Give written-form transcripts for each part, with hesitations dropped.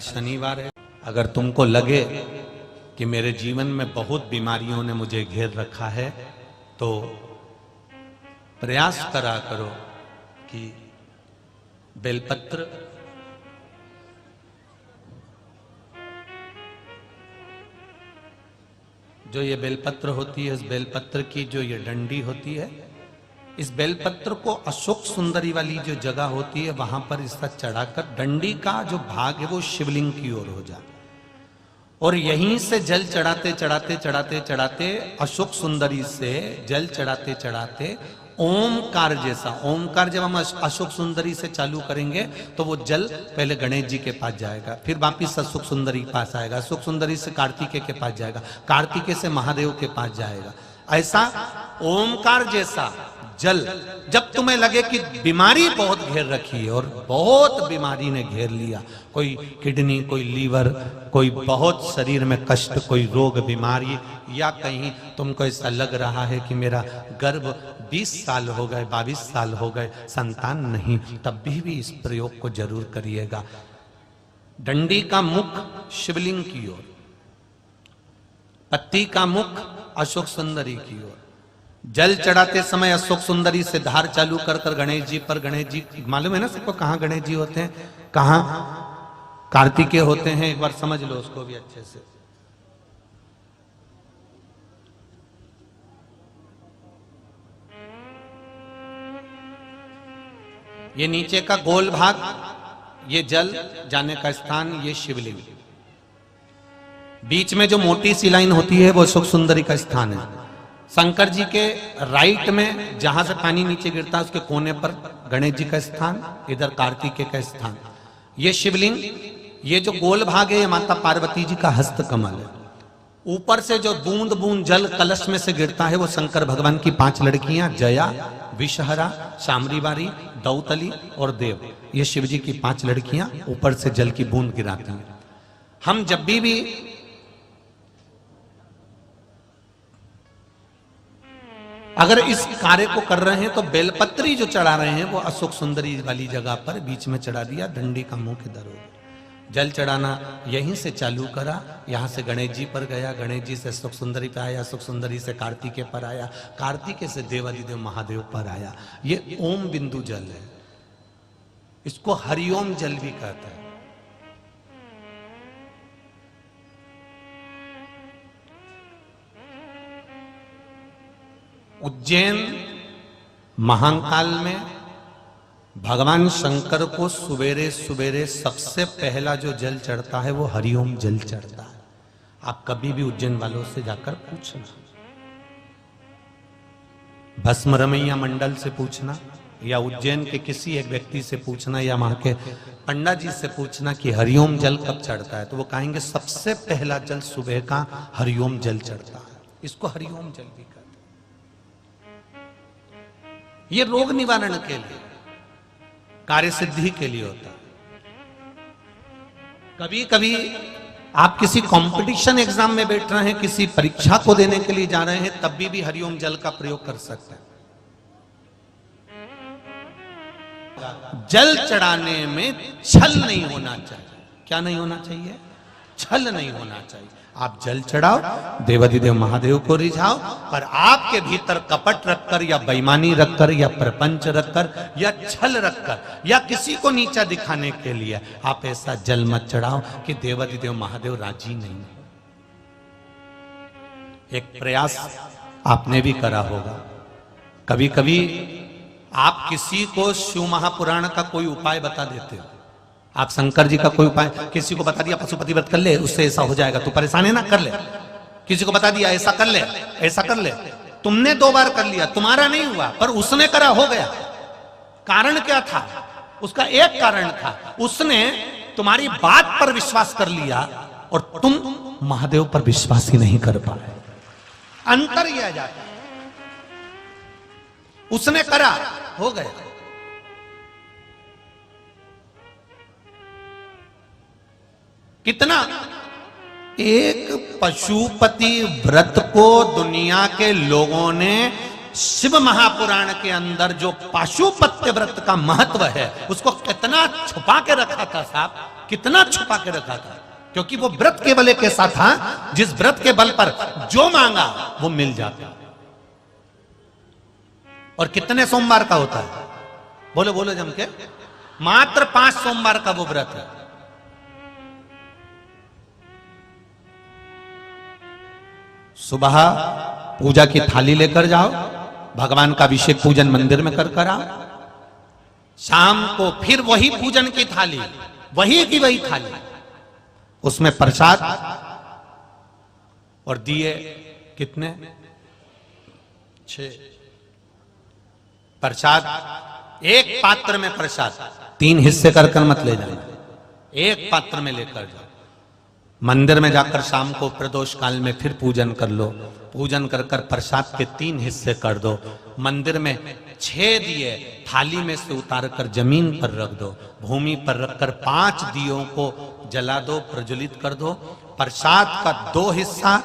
शनिवार है। अगर तुमको लगे कि मेरे जीवन में बहुत बीमारियों ने मुझे घेर रखा है तो प्रयास करा करो कि बेलपत्र जो ये बेलपत्र होती है, इस बेलपत्र की जो ये डंडी होती है, इस बेलपत्र को अशोक सुंदरी वाली जो जगह होती है वहां पर इसका चढ़ाकर डंडी का जो भाग है वो शिवलिंग की ओर हो जाए और यहीं से जल चढ़ाते चढ़ाते चढ़ाते चढ़ाते अशोक सुंदरी से जल चढ़ाते चढ़ाते ओमकार जैसा, ओमकार जब हम अशोक सुंदरी से चालू करेंगे तो वो जल पहले गणेश जी के पास जाएगा, फिर वापिस अशोक सुंदरी के पास आएगा, अशोक सुंदरी से कार्तिकेय के पास जाएगा, कार्तिकेय से महादेव के पास जाएगा। ऐसा ओमकार जैसा जल जब तुम्हें लगे कि बीमारी बहुत घेर रखी है और बहुत बीमारी ने घेर लिया, कोई किडनी, कोई लीवर, कोई बहुत शरीर में कष्ट, कोई रोग बीमारी, या कहीं तुमको ऐसा लग रहा है कि मेरा गर्भ 20 साल हो गए, 22 साल हो गए, संतान नहीं, तब भी इस प्रयोग को जरूर करिएगा। डंडी का मुख शिवलिंग की ओर, पत्ती का मुख अशोक सुंदरी की ओर, जल चढ़ाते समय अशोक सुंदरी से धार चालू कर कर गणेश जी पर, गणेश जी मालूम है ना सबको कहां गणेश जी होते हैं, कहां कार्तिकेय होते हैं, एक बार समझ लो उसको भी अच्छे से। ये नीचे का गोल भाग, ये जल जाने का स्थान, ये शिवलिंग, बीच में जो मोटी सी लाइन होती है वो अशोक सुंदरी का स्थान है। शंकर जी के राइट में जहां से पानी नीचे गिरता है उसके कोने पर गणेश जी का स्थान, इधर कार्तिकेय का स्थान, ये शिवलिंग, ये जो गोल भाग है ये माता पार्वती जी का हस्त कमल है। ऊपर से जो बूंद बूंद जल कलश में से गिरता है वो शंकर भगवान की 5 लड़कियां, जया, विषहरा, शामरीवारी, दौतली और देव, ये शिव जी की 5 लड़कियां ऊपर से जल की बूंद गिराती हैं। हम जब भी अगर इस कार्य को कर रहे हैं तो बेलपत्री जो चढ़ा रहे हैं वो अशोक सुंदरी वाली जगह पर बीच में चढ़ा दिया, डंडी का मुंह किधर हो, जल चढ़ाना यहीं से चालू करा, यहां से गणेश जी पर गया, गणेश जी से अशोक सुंदरी पर आया, अशोक सुंदरी से कार्तिकेय पर आया, कार्तिकेय से देवादिदेव महादेव पर आया। ये ओम बिंदु जल है, इसको हरिओम जल भी कहता है। उज्जैन महाकाल में भगवान शंकर को सुबेरे सुबेरे सबसे पहला जो जल चढ़ता है वो हरिओम जल चढ़ता है। आप कभी भी उज्जैन वालों से जाकर पूछना, भस्म रमैया मंडल से पूछना या उज्जैन के किसी एक व्यक्ति से पूछना या वहां के पंडा जी से पूछना कि हरिओम जल कब चढ़ता है, तो वो कहेंगे सबसे पहला जल सुबह का हरिओम जल चढ़ता है। इसको हरिओम जल भी कहते हैं। ये रोग निवारण के लिए, कार्य सिद्धि के लिए होता है। कभी कभी आप किसी कंपटीशन एग्जाम में बैठ रहे हैं, किसी परीक्षा को देने के लिए जा रहे हैं, तब भी हरिओम जल का प्रयोग कर सकते हैं। जल चढ़ाने में छल नहीं होना चाहिए। क्या नहीं होना चाहिए? छल नहीं होना चाहिए। आप जल चढ़ाओ, देवादिदेव महादेव को रिझाओ, पर आपके भीतर कपट रखकर या बेईमानी रखकर या प्रपंच रखकर या छल रखकर या किसी को नीचा दिखाने के लिए आप ऐसा जल मत चढ़ाओ कि देवादिदेव महादेव राजी नहीं हो। एक प्रयास आपने भी करा होगा, कभी कभी आप किसी को शिव महापुराण का कोई उपाय बता देते हो, आप शंकर जी का कोई उपाय किसी को बता दिया, पशुपति व्रत कर ले उससे ऐसा हो जाएगा, तू परेशान है ना, कर ले। किसी को बता दिया ऐसा कर ले, ऐसा कर ले, तुमने 2 बार कर लिया, तुम्हारा नहीं हुआ, पर उसने करा, हो गया। कारण क्या था? उसका एक कारण था, उसने तुम्हारी बात पर विश्वास कर लिया और तुम महादेव पर विश्वास ही नहीं कर पाए। अंतर यह जाता, उसने करा, हो गया। कितना? एक पशुपति व्रत को दुनिया के लोगों ने शिव महापुराण के अंदर जो पाशुपत्य व्रत का महत्व है उसको कितना छुपा के रखा था साहब। कितना छुपा के रखा था, क्योंकि वो व्रत केवल एक ऐसा था जिस व्रत के बल पर जो मांगा वो मिल जाता। और कितने सोमवार का होता है? बोलो बोलो जम के। मात्र 5 सोमवार का वो व्रत है। सुबह पूजा की थाली लेकर जाओ, भगवान का अभिषेक पूजन मंदिर में कर आओ। शाम को फिर वही पूजन की थाली, वही की वही थाली, उसमें प्रसाद और दिए कितने? 6 प्रसाद। एक पात्र में प्रसाद, 3 हिस्से कर मत ले जाना, एक पात्र में लेकर जाओ। मंदिर में जाकर शाम को प्रदोष काल में फिर पूजन कर लो। पूजन कर प्रसाद के 3 हिस्से कर दो। मंदिर में 6 दिए थाली में से उतार कर जमीन पर रख दो। भूमि पर रखकर 5 दियों को जला दो, प्रज्वलित कर दो। प्रसाद का 2 हिस्सा,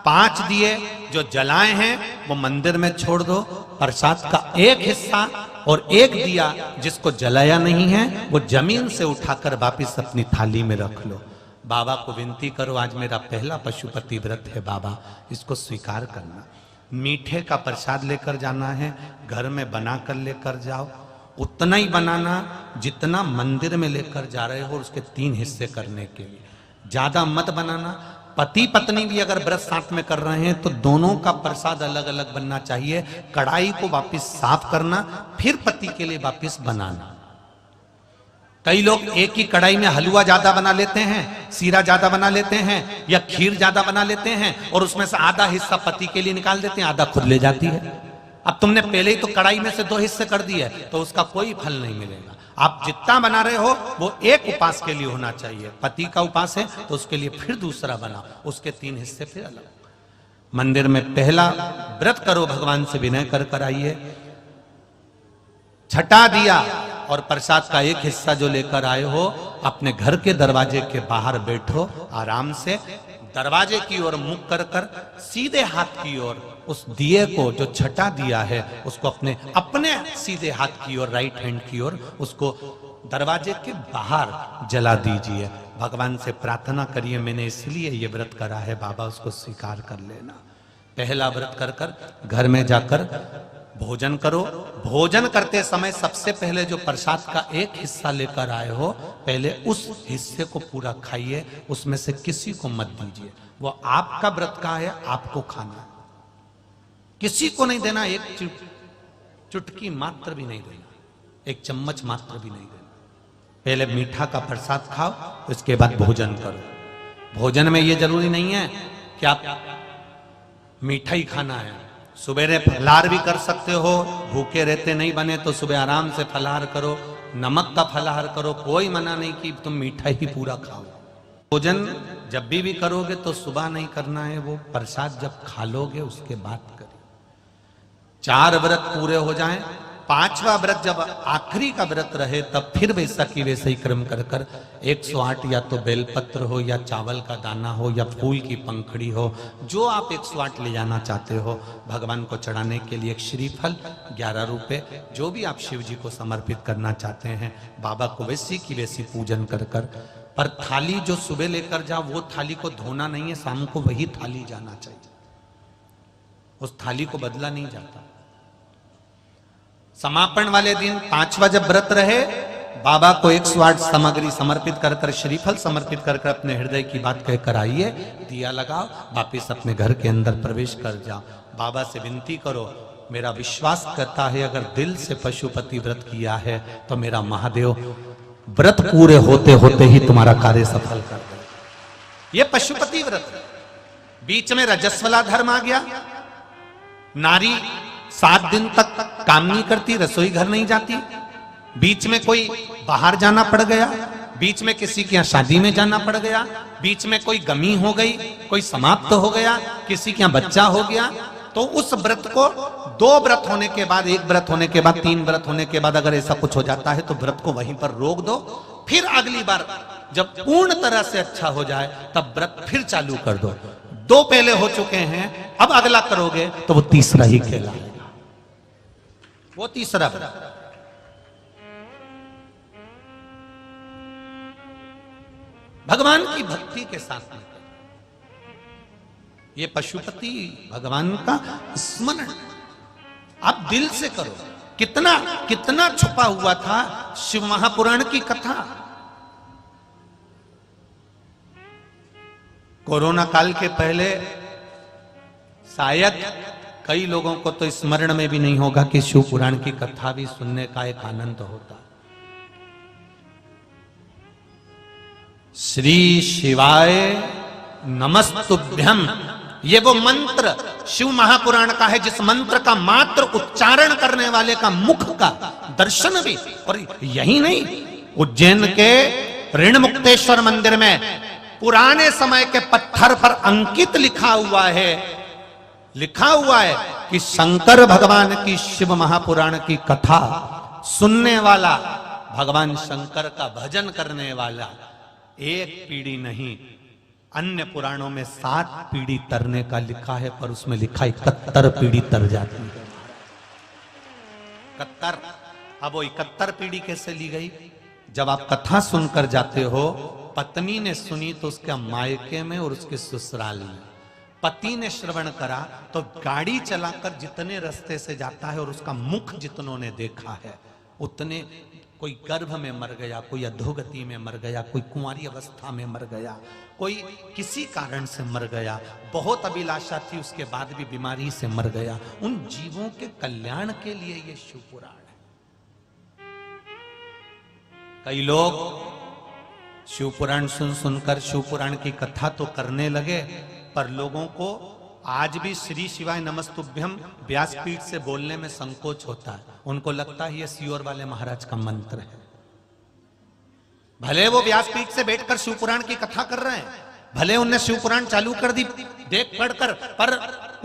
5 दिए जो जलाए हैं वो मंदिर में छोड़ दो। प्रसाद का 1 हिस्सा और 1 दिया जिसको जलाया नहीं है वो जमीन से उठाकर वापिस अपनी थाली में रख लो। बाबा को विनती करो, आज मेरा पहला पशुपति व्रत है बाबा, इसको स्वीकार करना। मीठे का प्रसाद लेकर जाना है, घर में बनाकर लेकर जाओ। उतना ही बनाना जितना मंदिर में लेकर जा रहे हो, उसके 3 हिस्से करने के लिए। ज्यादा मत बनाना। पति पत्नी भी अगर व्रत साथ में कर रहे हैं तो दोनों का प्रसाद अलग अलग बनना चाहिए। कढ़ाई को वापिस साफ करना, फिर पति के लिए वापिस बनाना। कई लोग एक ही कढ़ाई में हलवा ज्यादा बना लेते हैं, सीरा ज्यादा बना लेते हैं या खीर ज्यादा बना लेते हैं और उसमें से आधा हिस्सा पति के लिए निकाल देते हैं, आधा खुद ले जाती है। अब तुमने पहले ही तो कढ़ाई में से 2 हिस्से कर दिए तो उसका कोई फल नहीं मिलेगा। आप जितना बना रहे हो वो एक उपास के लिए होना चाहिए। पति का उपास है तो उसके लिए फिर दूसरा बनाओ, उसके 3 हिस्से फिर अलग। मंदिर में पहला व्रत करो, भगवान से विनय कर आइए। छठा दिया और प्रसाद का 1 हिस्सा जो लेकर आए हो, अपने घर के दरवाजे के बाहर बैठो आराम से, दरवाजे की ओर मुख कर सीधे हाथ की ओर उस दिए को, जो छठा दिया है, उसको अपने सीधे हाथ की ओर, राइट हैंड की ओर, उसको दरवाजे के बाहर जला दीजिए। भगवान से प्रार्थना करिए, मैंने इसलिए ये व्रत करा है बाबा, उसको स्वीकार कर लेना। पहला व्रत कर घर में जाकर भोजन करो। भोजन करते समय सबसे पहले जो प्रसाद का 1 हिस्सा लेकर आए हो, पहले उस हिस्से को पूरा खाइए, उसमें से किसी को मत दीजिए। वो आपका व्रत का है, आपको खाना है, किसी को नहीं देना। एक चुटकी मात्र भी नहीं देना, 1 चम्मच मात्र भी नहीं देना। पहले मीठा का प्रसाद खाओ, उसके बाद भोजन करो। भोजन में ये जरूरी नहीं है कि आप मीठा ही खाना है। सुबेरे फलाहार भी कर सकते हो, भूखे रहते नहीं बने तो सुबह आराम से फलाहार करो, नमक का फलाहार करो, कोई मना नहीं कि तुम मीठा ही पूरा खाओ। भोजन जब भी करोगे तो सुबह नहीं करना है, वो प्रसाद जब खा लोगे उसके बाद करिए। 4 व्रत पूरे हो जाएं, 5वां व्रत जब आखिरी का व्रत रहे तब फिर वैसा की वैसे ही क्रम कर 108 या तो बेलपत्र हो या चावल का दाना हो या फूल की पंखड़ी हो, जो आप 108 ले जाना चाहते हो भगवान को चढ़ाने के लिए। एक श्रीफल 11 रुपए, जो भी आप शिव जी को समर्पित करना चाहते हैं, बाबा को वैसी की वैसी पूजन कर पर थाली जो सुबह लेकर जाओ वो थाली को धोना नहीं है, शाम को वही थाली जाना चाहिए, उस थाली को बदला नहीं जाता। समापन वाले दिन 5वां जब व्रत रहे, बाबा को 108 सामग्री समर्पित कर श्रीफल समर्पित कर अपने हृदय की बात कहकर आइए, दिया लगाओ, वापिस अपने घर के अंदर प्रवेश कर जाओ। बाबा से विनती करो, मेरा विश्वास करता है अगर दिल से पशुपति व्रत किया है तो मेरा महादेव व्रत पूरे होते होते ही तुम्हारा कार्य सफल कर दे। ये पशुपति व्रत। बीच में रजस्वला धर्म आ गया, नारी 7 दिन तक काम नहीं करती, रसोई घर नहीं जाती। बीच में कोई बाहर जाना पड़ गया, बीच में किसी के यहाँ शादी में जाना पड़ गया, बीच में कोई गमी हो गई, कोई समाप्त हो गया, किसी के यहाँ बच्चा हो गया, तो उस व्रत को 2 व्रत होने के बाद, 1 व्रत होने के बाद, 3 व्रत होने के बाद अगर ऐसा कुछ हो जाता है तो व्रत को वहीं पर रोक दो। फिर अगली बार जब पूर्ण तरह से अच्छा हो जाए तब व्रत फिर चालू कर दो। 2 पहले हो चुके हैं, अब अगला करोगे तो वो तीसरा ही कहलाएगा, वो तीसरा व्रत। भगवान की भक्ति के साथ में ये पशुपति भगवान का स्मरण आप दिल से करो। कितना कितना छुपा हुआ था शिव महापुराण की कथा। कोरोना काल के पहले शायद कई लोगों को तो स्मरण में भी नहीं होगा कि शिव पुराण की कथा भी सुनने का एक आनंद होता। श्री शिवाय नमस्तुभ्यम, ये वो मंत्र शिव महापुराण का है जिस मंत्र का मात्र उच्चारण करने वाले का मुख का दर्शन भी। और यही नहीं, उज्जैन के ऋण मुक्तेश्वर मंदिर में पुराने समय के पत्थर पर अंकित लिखा हुआ है कि शंकर भगवान की शिव महापुराण की कथा सुनने वाला, भगवान शंकर का भजन करने वाला एक पीढ़ी नहीं, अन्य पुराणों में 7 पीढ़ी तरने का लिखा है, पर उसमें लिखा 71 पीढ़ी तर जाती है। 71। अब वो 71 पीढ़ी कैसे ली गई? जब आप कथा सुनकर जाते हो, पत्नी ने सुनी तो उसके मायके में और उसके ससुराल में, पति ने श्रवण करा तो गाड़ी चलाकर जितने रास्ते से जाता है और उसका मुख जितनों ने देखा है उतने, कोई गर्भ में मर गया, कोई अधोगति में मर गया, कोई कुंवारी अवस्था में मर गया, कोई किसी कारण से मर गया, बहुत अभिलाषा थी उसके बाद भी बीमारी से मर गया। उन जीवों के कल्याण के लिए ये शिव पुराण है। कई लोग शिव पुराण सुन सुनकर शिव पुराण की कथा तो करने लगे, पर लोगों को आज भी श्री शिवाय नमस्तुभ्यम व्यासपीठ से बोलने में संकोच होता है। उनको लगता है ये सियोर वाले महाराज का मंत्र है। भले वो व्यासपीठ से बैठकर शिव पुराण की कथा कर रहे हैं, भले उनने शिव पुराण चालू कर दी देख पढ़कर, पर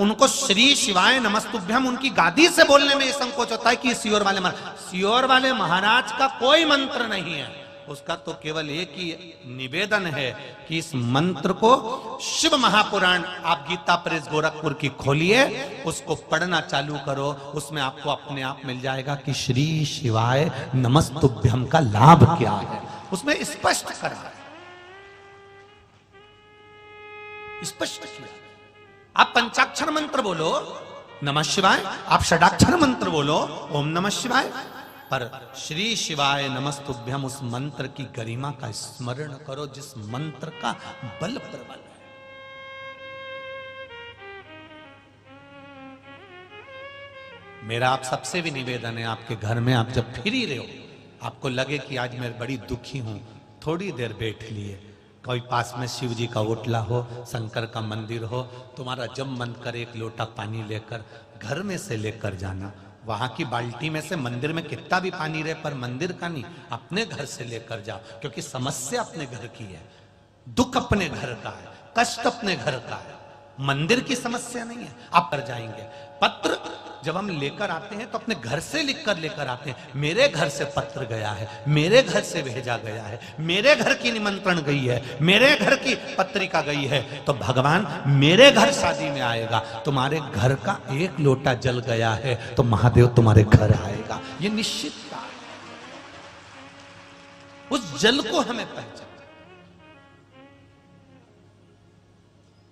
उनको श्री शिवाय नमस्तुभ्यम उनकी गादी से बोलने में ये संकोच होता है कि सियोर वाले महाराज का कोई मंत्र नहीं है। उसका तो केवल एक ही निवेदन है कि इस मंत्र को शिव महापुराण आप गीता प्रेस गोरखपुर की खोलिए, उसको पढ़ना चालू करो, उसमें आपको अपने आप मिल जाएगा कि श्री शिवाय नमस्तुभ्यम का लाभ क्या है। उसमें स्पष्ट करा है, स्पष्ट किया। आप पंचाक्षर मंत्र बोलो नमः शिवाय, आप षडाक्षर मंत्र बोलो ओम नमः शिवाय, पर श्री शिवाय नमस्तुभ्यम उस मंत्र की गरिमा का स्मरण करो जिस मंत्र का बल प्रबल है। मेरा आप सबसे भी निवेदन है, आपके घर में आप जब फिर ही रहे हो, आपको लगे कि आज मैं बड़ी दुखी हूं, थोड़ी देर बैठ लिए, कोई पास में शिव जी का ओटला हो, शंकर का मंदिर हो, तुम्हारा जब मन करे एक लोटा पानी लेकर घर में से लेकर जाना। वहां की बाल्टी में से मंदिर में कितना भी पानी रहे, पर मंदिर का नहीं, अपने घर से लेकर जाओ, क्योंकि समस्या अपने घर की है, दुख अपने घर का है, कष्ट अपने घर का है, मंदिर की समस्या नहीं है। आप कर जाएंगे। पत्र जब हम लेकर आते हैं तो अपने घर से लिखकर लेकर आते हैं। मेरे घर से पत्र गया है, मेरे घर से भेजा गया है, मेरे घर की निमंत्रण गई है, मेरे घर की पत्रिका गई है, तो भगवान मेरे घर शादी में आएगा। तुम्हारे घर का एक लोटा जल गया है तो महादेव तुम्हारे घर आएगा, ये निश्चित बात है। उस जल को हमें पहचान,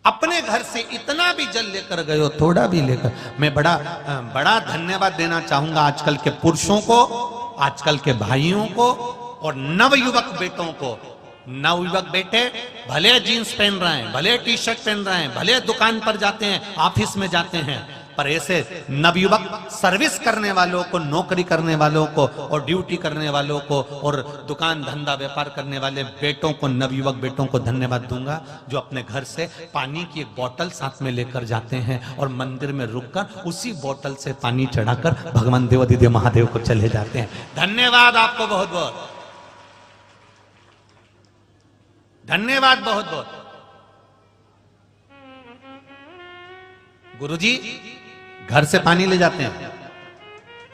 अपने घर से इतना भी जल लेकर गए हो, थोड़ा भी लेकर। मैं बड़ा धन्यवाद देना चाहूंगा आजकल के पुरुषों को, आजकल के भाइयों को और नवयुवक बेटों को। नवयुवक बेटे भले जीन्स पहन रहे हैं, भले टी शर्ट पहन रहे हैं, भले दुकान पर जाते हैं, ऑफिस में जाते हैं, पर ऐसे नवयुवक सर्विस करने वालों को, नौकरी करने वालों को और ड्यूटी करने वालों को और दुकान धंधा व्यापार करने वाले बेटों को, नवयुवक बेटों को धन्यवाद दूंगा, जो अपने घर से पानी की एक बोतल साथ में लेकर जाते हैं और मंदिर में रुककर उसी बोतल से पानी चढ़ाकर भगवान देवाधिदेव महादेव को चले जाते हैं। धन्यवाद आपको, बहुत बहुत धन्यवाद, बहुत बहुत। गुरुजी घर से पानी ले जाते हैं,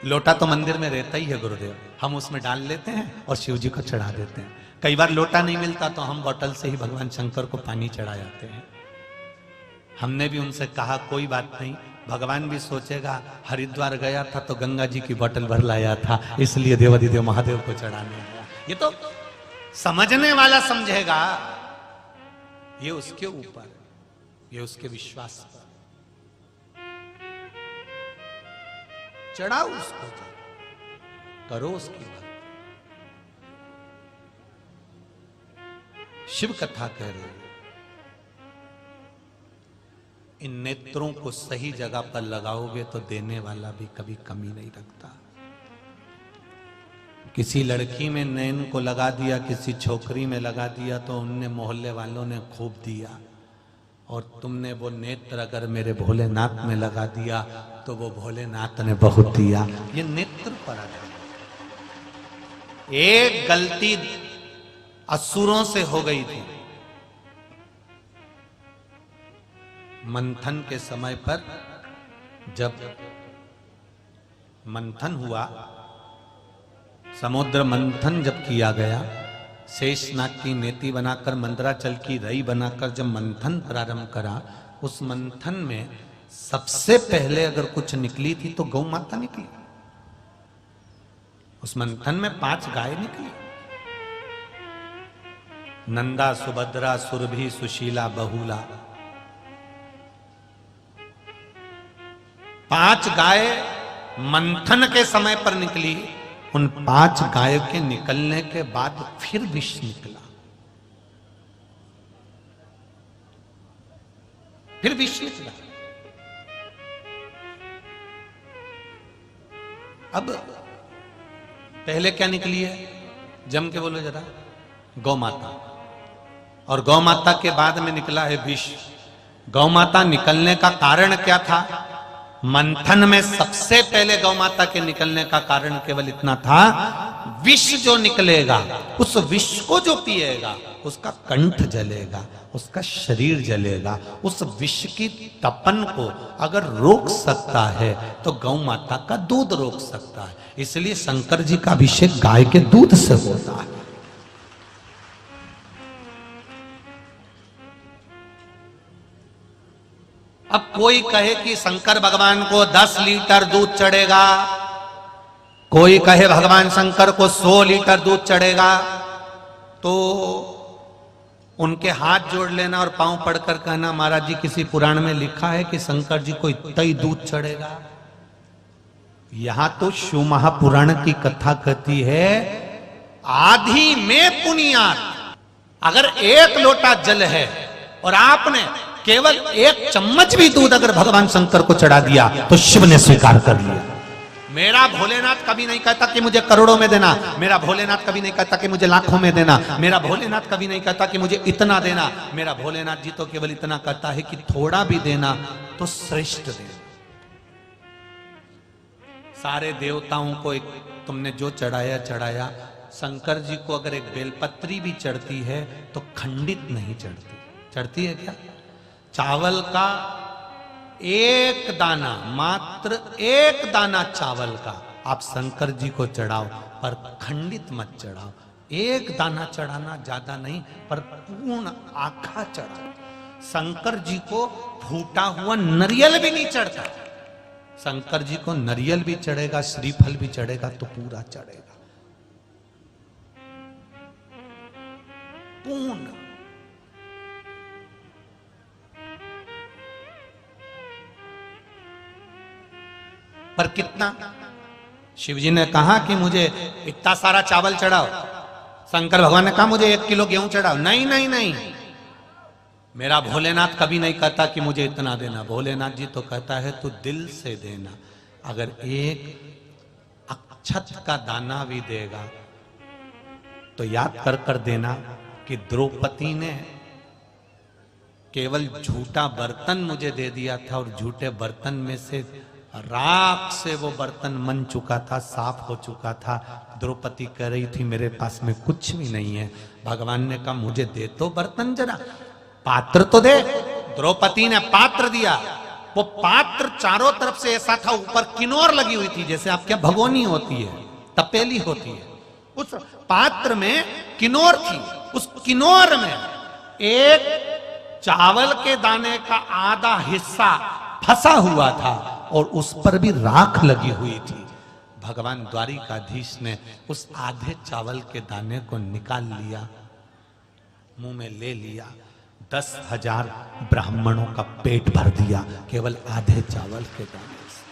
लोटा तो मंदिर में रहता ही है गुरुदेव, हम उसमें डाल लेते हैं और शिव जी को चढ़ा देते हैं। कई बार लोटा नहीं मिलता तो हम बोतल से ही भगवान शंकर को पानी चढ़ा जाते हैं। हमने भी उनसे कहा कोई बात नहीं, भगवान भी सोचेगा हरिद्वार गया था तो गंगा जी की बोतल भर लाया था, इसलिए देवाधिदेव महादेव को चढ़ाने आया। ये तो समझने वाला समझेगा, ये उसके ऊपर, ये उसके विश्वास पर। चढ़ाओ उसको, करो उसकी बात। शिव कथा कह रही है, इन नेत्रों को सही जगह पर लगाओगे तो देने वाला भी कभी कमी नहीं रखता। किसी लड़की में नैन को लगा दिया, किसी छोकरी में लगा दिया तो उनने मोहल्ले वालों ने खूब दिया, और तुमने वो नेत्र अगर मेरे भोलेनाथ में लगा दिया तो वो भोलेनाथ ने बहुत दिया। ये नेत्र पर आ जाए। एक गलती असुरों से हो गई थी। मंथन के समय पर जब मंथन हुआ, समुद्र मंथन जब किया गया, शेषनाग की नेति बनाकर मंदराचल की रई बनाकर जब मंथन प्रारंभ करा, उस मंथन में सबसे पहले अगर कुछ निकली थी तो गौ माता निकली। उस मंथन में 5 गाय निकली, नंदा, सुभद्रा, सुरभि, सुशीला, बहुला। 5 गाय मंथन के समय पर निकली। उन 5 गाय के निकलने के बाद फिर विष निकला, फिर विष निकला। अब पहले क्या निकली है, जम के बोलो जरा, गौ माता। और गौ माता के बाद में निकला है विष। गौ माता निकलने का कारण क्या था? मंथन में सबसे पहले गौ माता के निकलने का कारण केवल इतना था, विष जो निकलेगा, उस विष को जो पिएगा उसका कंठ जलेगा, उसका शरीर जलेगा। उस विष की तपन को अगर रोक सकता है तो गौ माता का दूध रोक सकता है। इसलिए शंकर जी का अभिषेक गाय के दूध से होता है। अब कोई कहे कि शंकर भगवान को 10 लीटर दूध चढ़ेगा, कोई कहे भगवान शंकर को 100 लीटर दूध चढ़ेगा, तो उनके हाथ जोड़ लेना और पांव पड़कर कहना, महाराज जी किसी पुराण में लिखा है कि शंकर जी को इतना ही दूध चढ़ेगा? यहां तो शिव महापुराण की कथा कहती है, आधी में पुनियात। अगर 1 लोटा जल है और आपने केवल 1 चम्मच भी दूध अगर भगवान शंकर को चढ़ा दिया तो शिव ने स्वीकार कर लिया। मेरा भोलेनाथ कभी नहीं कहता कि मुझे करोड़ों में देना, मेरा भोलेनाथ कभी नहीं कहता कि मुझे लाखों में देना, मेरा भोलेनाथ कभी नहीं कहता कि मुझे इतना देना। मेरा भोलेनाथ जी तो केवल इतना कहता है कि थोड़ा भी देना तो श्रेष्ठ देना। सारे देवताओं को एक तुमने जो चढ़ाया चढ़ाया, शंकर जी को अगर एक बेलपत्री भी चढ़ती है तो खंडित नहीं चढ़ती। चढ़ती है क्या? चावल का 1 दाना, मात्र 1 दाना चावल का आप शंकर जी को चढ़ाओ, पर खंडित मत चढ़ाओ। 1 दाना चढ़ाना ज्यादा नहीं, पर पूर्ण आखा चढ़ाओ। शंकर जी को फूटा हुआ नरियल भी नहीं चढ़ता। शंकर जी को नरियल भी चढ़ेगा, श्रीफल भी चढ़ेगा तो पूरा चढ़ेगा, पूर्ण। पर कितना? शिवजी ने कहा कि मुझे इतना सारा चावल चढ़ाओ, शंकर भगवान ने कहा मुझे 1 किलो गेहूं चढ़ाओ। नहीं नहीं नहीं, मेरा भोलेनाथ कभी नहीं कहता कि मुझे इतना देना। भोलेनाथ जी तो कहता है तू दिल से देना। अगर 1 अक्षत का दाना भी देगा तो याद कर कर देना कि द्रौपदी ने केवल झूठा बर्तन मुझे दे दिया था, और झूठे बर्तन में से राख से वो बर्तन मन चुका था, साफ हो चुका था। द्रौपदी कह रही थी मेरे पास में कुछ भी नहीं है। भगवान ने कहा मुझे दे तो बर्तन जरा, पात्र तो दे। द्रौपदी ने पात्र दिया। वो पात्र चारों तरफ से ऐसा था, ऊपर किन्नौर लगी हुई थी, जैसे आपके भगोनी होती है, तपेली होती है। उस पात्र में किन्नौर थी। उस किन्नौर में एक चावल के दाने का आधा हिस्सा फंसा हुआ था और उस पर भी राख लगी हुई थी। भगवान द्वारिकाधीश ने उस आधे चावल के दाने को निकाल लिया, मुंह में ले लिया, 10,000 ब्राह्मणों का पेट भर दिया केवल आधे चावल के दाने से।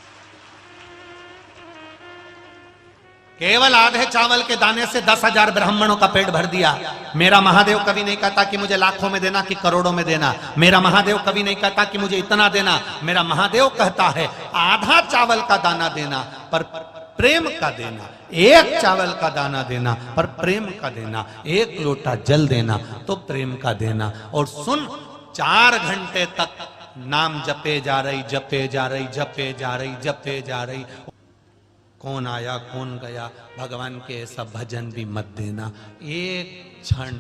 केवल आधे चावल के दाने से 10,000 ब्राह्मणों का पेट भर दिया। मेरा महादेव कभी नहीं कहता कि मुझे लाखों में देना कि करोड़ों में देना। मेरा महादेव कभी नहीं कहता कि मुझे इतना देना। मेरा महादेव कहता है आधा चावल का दाना देना पर प्रेम का देना, एक चावल का दाना देना पर प्रेम का देना, एक लोटा जल देना तो प्रेम का देना। और सुन, 4 घंटे तक नाम जपे जा रही, जपे जा रही, जपे जा रही, जपे जा रही। कौन आया कौन गया, भगवान के ऐसा भजन भी मत देना। एक क्षण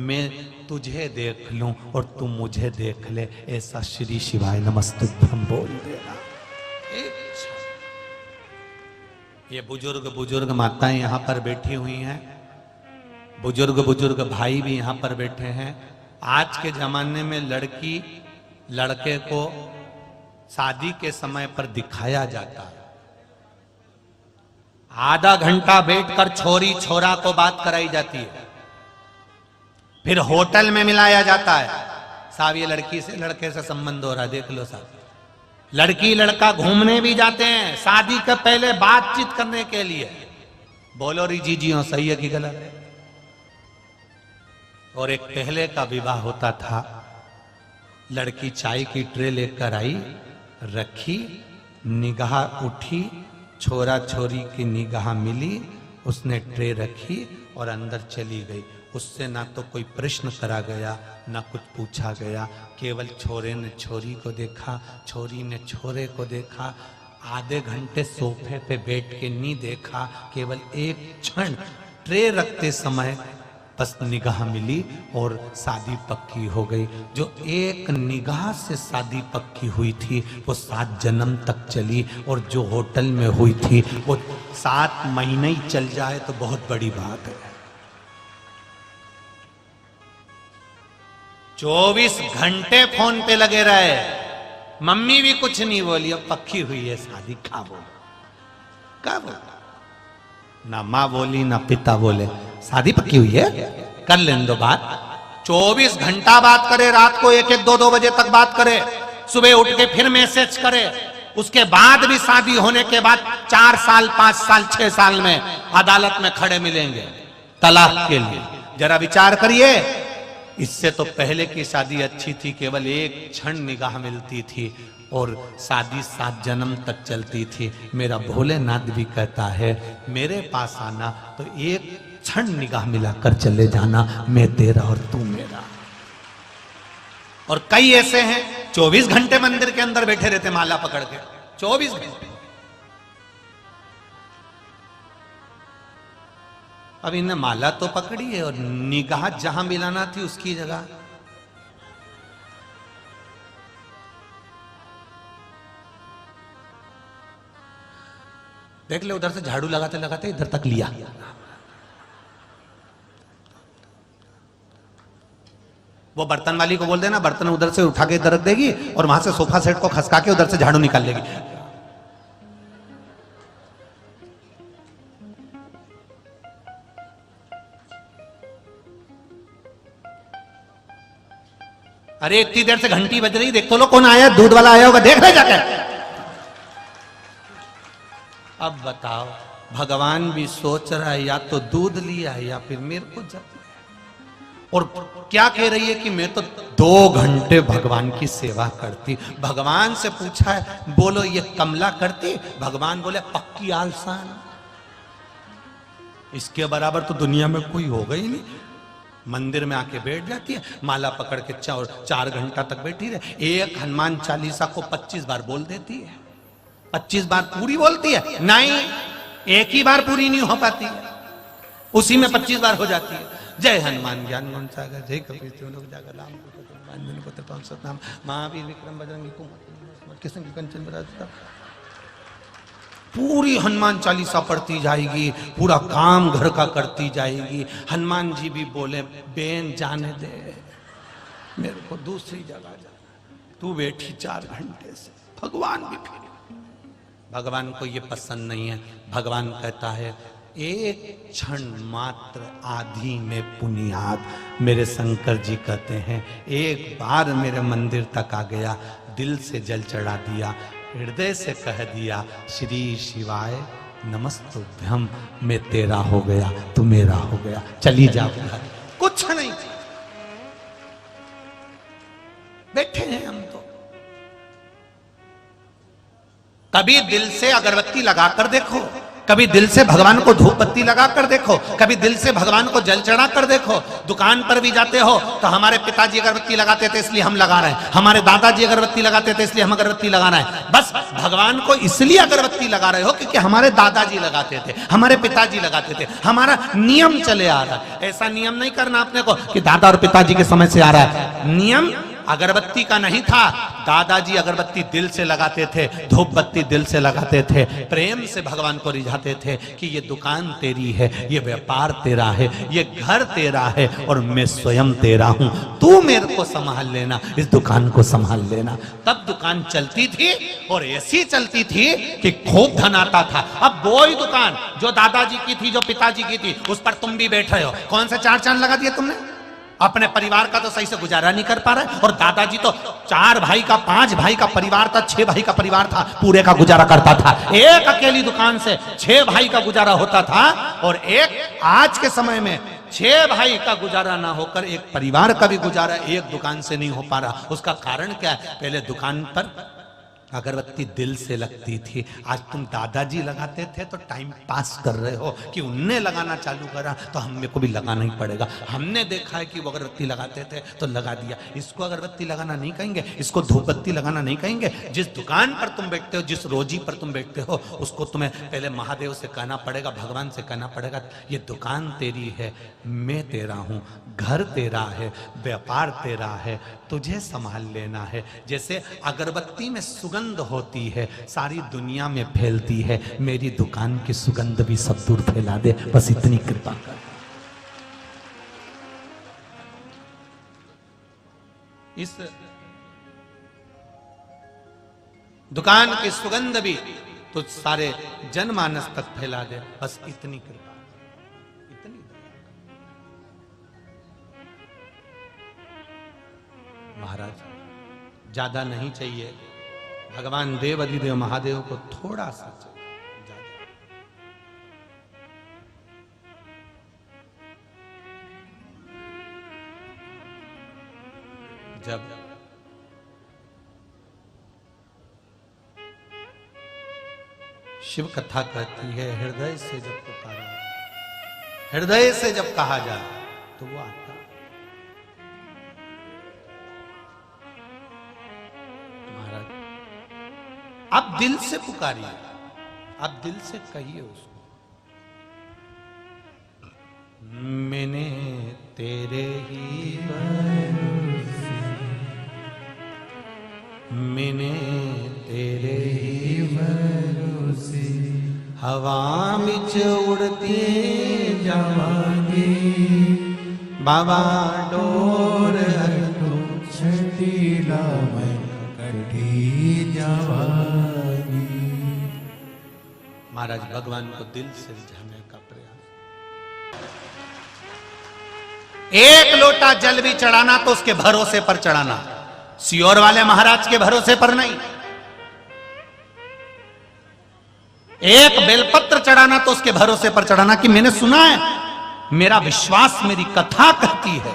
मैं तुझे देख लूं और तू मुझे देख ले, ऐसा श्री शिवाय नमस्तुभ्यं बोल देना। एक क्षण। ये बुजुर्ग माताएं यहां पर बैठी हुई हैं, बुजुर्ग भाई भी यहां पर बैठे हैं। आज के जमाने में लड़की लड़के को शादी के समय पर दिखाया जाता है। आधा घंटा बैठकर छोरी छोरा को बात कराई जाती है, फिर होटल में मिलाया जाता है। साहब ये लड़की से लड़के से संबंध हो रहा है, देख लो साहब। लड़की लड़का घूमने भी जाते हैं शादी के पहले बातचीत करने के लिए। बोलो री जीजियों, सही है कि गलत है? और एक पहले का विवाह होता था, लड़की चाय की ट्रे लेकर आई, रखी, निगाह उठी, छोरा छोरी की निगाह मिली, उसने ट्रे रखी और अंदर चली गई। उससे ना तो कोई प्रश्न करा गया ना कुछ पूछा गया, केवल छोरे ने छोरी को देखा, छोरी ने छोरे को देखा। आधे घंटे सोफे पे बैठ के नहीं देखा, केवल एक क्षण ट्रे रखते समय बस निगाह मिली और शादी पक्की हो गई। जो एक निगाह से शादी पक्की हुई थी वो 7 जन्म तक चली, और जो होटल में हुई थी वो 7 महीने ही चल जाए तो बहुत बड़ी बात है। 24 घंटे फोन पे लगे रहे, मम्मी भी कुछ नहीं बोली, अब पक्की हुई है शादी। क्या बोला? ना माँ बोली ना पिता बोले, शादी पक्की हुई है, कर लेने दो बात। 24 घंटा बात करे, रात को 1-1, 2-2 बजे तक बात करे, सुबह उठ के फिर मैसेज करे। उसके बाद भी शादी होने के बाद 4 साल 5 साल 6 साल में अदालत में खड़े मिलेंगे तलाक के लिए। जरा विचार करिए। इससे तो पहले की शादी अच्छी थी, केवल एक क्षण निगाह मिलती थी और शादी 7 जन्म तक चलती थी। मेरा भोलेनाथ भी कहता है मेरे पास आना तो एक क्षण निगाह मिलाकर चले जाना, मैं तेरा और तू मेरा। और कई ऐसे हैं 24 घंटे मंदिर के अंदर बैठे रहते माला पकड़ के, 24 घंटे। अब इन्हें माला तो पकड़ी है और निगाह जहां मिलाना थी उसकी जगह। देख ले, उधर से झाड़ू लगाते लगाते इधर तक लिया। वो बर्तन वाली को बोल देना बर्तन उधर से उठा के इधर रख देगी और वहां से सोफा सेट को खसका के उधर से झाड़ू निकाल लेगी। अरे इतनी देर से घंटी बज रही, देख तो लो कौन आया, दूध वाला आया होगा, देख रहे जाकर। अब बताओ, भगवान भी सोच रहा है या तो दूध लिया है या फिर मेरे को जब। और क्या कह रही है कि मैं तो 2 घंटे भगवान की सेवा करती। भगवान से पूछा है, बोलो ये कमला करती? भगवान बोले पक्की आलसान, इसके बराबर तो दुनिया में कोई होगा ही नहीं। मंदिर में आके बैठ जाती है, माला पकड़ के 4 घंटा तक बैठी रहे। एक हनुमान चालीसा को 25 बार बोल देती है। 25 बार पूरी बोलती है? नहीं, एक ही बार पूरी नहीं हो पाती, उसी में 25 बार हो जाती है। जय हनुमान ज्ञान गुण सागर, जय कपीश तिहुँ जागर, राम पुत्र पवन सतनाम, महावीर विक्रम बजरंगी कुमति कृष्ण कंचन बराज। पूरी हनुमान चालीसा पढ़ती जाएगी, पूरा काम घर का करती जाएगी। हनुमान जी भी बोले बेन जाने दे, मेरे को दूसरी जगह जाना, तू बैठी 4 घंटे से। भगवान भी फिर, भगवान को ये पसंद नहीं है। भगवान कहता है एक क्षण मात्र आधी में पुनियाद। मेरे शंकर जी कहते हैं एक बार मेरे मंदिर तक आ गया, दिल से जल चढ़ा दिया, हृदय से कह दिया श्री शिवाय नमस्तुभ्यम, मैं तेरा हो गया, तू मेरा हो गया, चली जा घर। कुछ नहीं, बैठे हैं हम तो। कभी दिल से अगरबत्ती लगाकर देखो, कभी दिल से भगवान को धूप बत्ती लगाकर देखो, कभी दिल से भगवान को जल चढ़ा कर देखो। दुकान पर भी जाते हो तो हमारे पिताजी अगरबत्ती लगाते थे इसलिए हम लगा रहे हैं, हमारे दादाजी अगरबत्ती लगाते थे इसलिए हम अगरबत्ती लगा रहे हैं। बस भगवान को इसलिए अगरबत्ती लगा रहे हो क्योंकि हमारे दादाजी लगाते थे, हमारे पिताजी लगाते थे, हमारा नियम चले आ रहा है। ऐसा नियम नहीं करना अपने को कि दादा और पिताजी के समय से आ रहा है। नियम अगरबत्ती का नहीं था, दादाजी अगरबत्ती दिल से लगाते थे, धूप बत्ती दिल से लगाते थे, प्रेम से भगवान को रिझाते थे कि ये दुकान तेरी है, ये व्यापार तेरा है, ये घर तेरा है और मैं स्वयं तेरा हूं, तू मेरे को संभाल लेना, इस दुकान को संभाल लेना। तब दुकान चलती थी और ऐसी चलती थी कि खूब धन आता था। अब वही दुकान जो दादाजी की थी, जो पिताजी की थी, उस पर तुम भी बैठे हो। कौन से 4 चांद लगा दिए तुमने? अपने परिवार का तो सही से गुजारा नहीं कर पा रहे। और दादाजी तो 4 भाई का, 5 भाई का परिवार था, 6 भाई का परिवार था, पूरे का गुजारा करता था। एक अकेली दुकान से 6 भाई का गुजारा होता था। और एक आज के समय में 6 भाई का गुजारा ना होकर एक परिवार का भी गुजारा एक दुकान से नहीं हो पा रहा। उसका कारण क्या है? पहले दुकान पर अगरबत्ती दिल से लगती थी। आज तुम दादाजी लगाते थे तो टाइम पास कर रहे हो कि उनने लगाना चालू करा तो हमें को भी लगाना ही पड़ेगा। हमने देखा है कि वो अगरबत्ती लगाते थे तो लगा दिया। इसको अगरबत्ती लगाना नहीं कहेंगे, इसको धूप बत्ती लगाना नहीं कहेंगे। जिस दुकान पर तुम बैठते हो, जिस रोजी पर तुम बैठते हो, उसको तुम्हें पहले महादेव से कहना पड़ेगा, भगवान से कहना पड़ेगा, ये दुकान तेरी है, मैं तेरा हूं, घर तेरा है, व्यापार तेरा है, तुझे संभाल लेना है। जैसे अगरबत्ती में सुगंध होती है, सारी दुनिया में फैलती है, मेरी दुकान की सुगंध भी सब दूर फैला दे, बस इतनी कृपा कर। इस दुकान की सुगंध भी तो सारे जनमानस तक फैला दे, बस इतनी कृपा, इतनी। महाराज ज्यादा नहीं चाहिए, भगवान देव अधिदेव महादेव को थोड़ा सा चाहिए। जब शिव कथा कहती है हृदय से जब पुकारा, हृदय से जब कहा जाए तो वो आता। महाराज अब दिल से पुकारिए, अब दिल से कहिए उसको, मैंने तेरे ही भरोसे, मैंने तेरे ही भरोसे, हवा में उड़ती जावांगी, बाबा डोर छठीला मैं कटी जावांगी। महाराज भगवान को दिल से रिझाने का प्रयास। एक लोटा जल भी चढ़ाना तो उसके भरोसे पर चढ़ाना, सियोर वाले महाराज के भरोसे पर नहीं। एक बेलपत्र चढ़ाना तो उसके भरोसे पर चढ़ाना कि मैंने सुना है, मेरा विश्वास, मेरी कथा कहती है।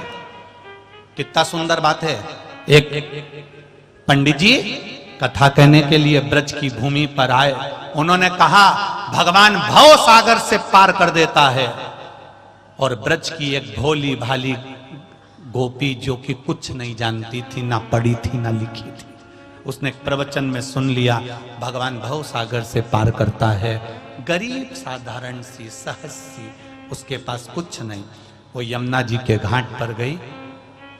कितना सुंदर बात है। एक पंडित जी कथा कहने के लिए ब्रज की भूमि पर आए। उन्होंने कहा भगवान भव सागर से पार कर देता है। और ब्रज की एक भोली भाली गोपी जो कि कुछ नहीं जानती थी, ना पढ़ी थी ना लिखी थी, उसने प्रवचन में सुन लिया भगवान भव सागर से पार करता है। गरीब साधारण सी सहज सी, उसके पास कुछ नहीं। वो यमुना जी के घाट पर गई,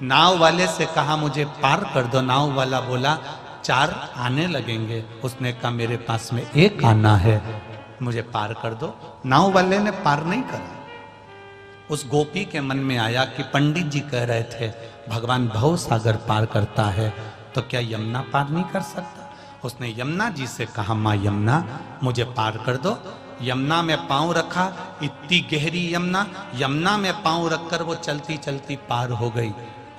नाव वाले से कहा मुझे पार कर दो। नाव वाला बोला 4 आने लगेंगे। उसने कहा मेरे पास में 1 आना है, मुझे पार कर दो। नाव वाले ने पार नहीं करा। उस गोपी के मन में आया कि पंडित जी कह रहे थे भगवान भव सागर पार करता है, तो क्या यमुना पार नहीं कर सकता? उसने यमुना जी से कहा माँ यमुना मुझे पार कर दो। यमुना में पांव रखा, इतनी गहरी यमुना, यमुना में पांव रखकर वो चलती चलती पार हो गई।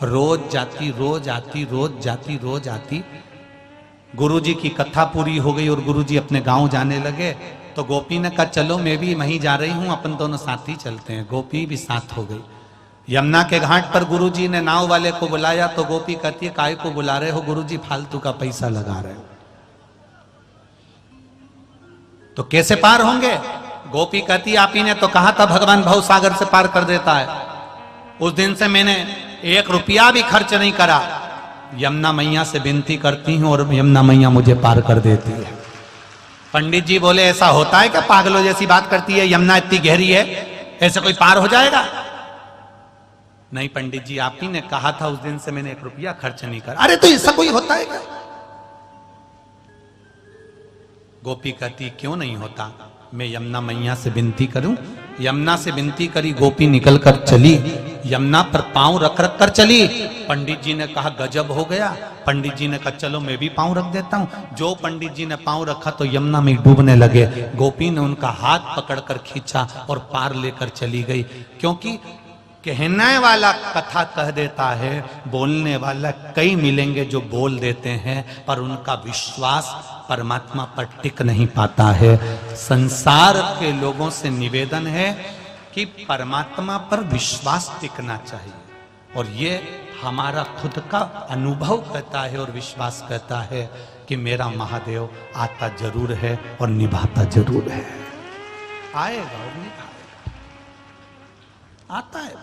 रोज जाती, रोज आती, रोज जाती, रोज आती। गुरुजी की कथा पूरी हो गई और गुरुजी अपने गांव जाने लगे। तो गोपी ने कहा चलो मैं भी वहीं जा रही हूं, अपन दोनों साथ ही चलते हैं। गोपी भी साथ हो गई। यमुना के घाट पर गुरुजी ने नाव वाले को बुलाया तो गोपी कहती है काय को बुला रहे हो गुरुजी, फालतू का पैसा लगा रहे हो। तो कैसे पार होंगे? गोपी कहती आप ही ने तो कहा था भगवान भव सागर से पार कर देता है। उस दिन से मैंने 1 रुपया भी खर्च नहीं करा। यमुना मैया से विनती करती हूं और यमुना मैया मुझे पार कर देती है। पंडित जी बोले ऐसा होता है क्या? पागलों जैसी बात करती है, यमुना इतनी गहरी है, ऐसे कोई पार हो जाएगा? नहीं पंडित जी, आप ही ने कहा था, उस दिन से मैंने 1 रुपया खर्च नहीं करा। अरे तो ऐसा कोई होता है क्या? गोपी कहती क्यों नहीं होता, मैं यमुना मैया से विनती करूं। यमुना से विनती करी, गोपी निकलकर चली, यमुना पर पांव रख रख कर चली। पंडित जी ने कहा गजब हो गया। पंडित जी ने कहा चलो मैं भी पांव रख देता हूं। जो पंडित जी ने पांव रखा तो यमुना में डूबने लगे। गोपी ने उनका हाथ पकड़कर खींचा और पार लेकर चली गई। क्योंकि कहने वाला कथा कह देता है, बोलने वाला कई मिलेंगे जो बोल देते हैं, पर उनका विश्वास परमात्मा पर टिक नहीं पाता है। संसार के लोगों से निवेदन है कि परमात्मा पर विश्वास टिकना चाहिए, और ये हमारा खुद का अनुभव कहता है और विश्वास कहता है कि मेरा महादेव आता जरूर है और निभाता जरूर है। आएगा और निभाएगा, आता है।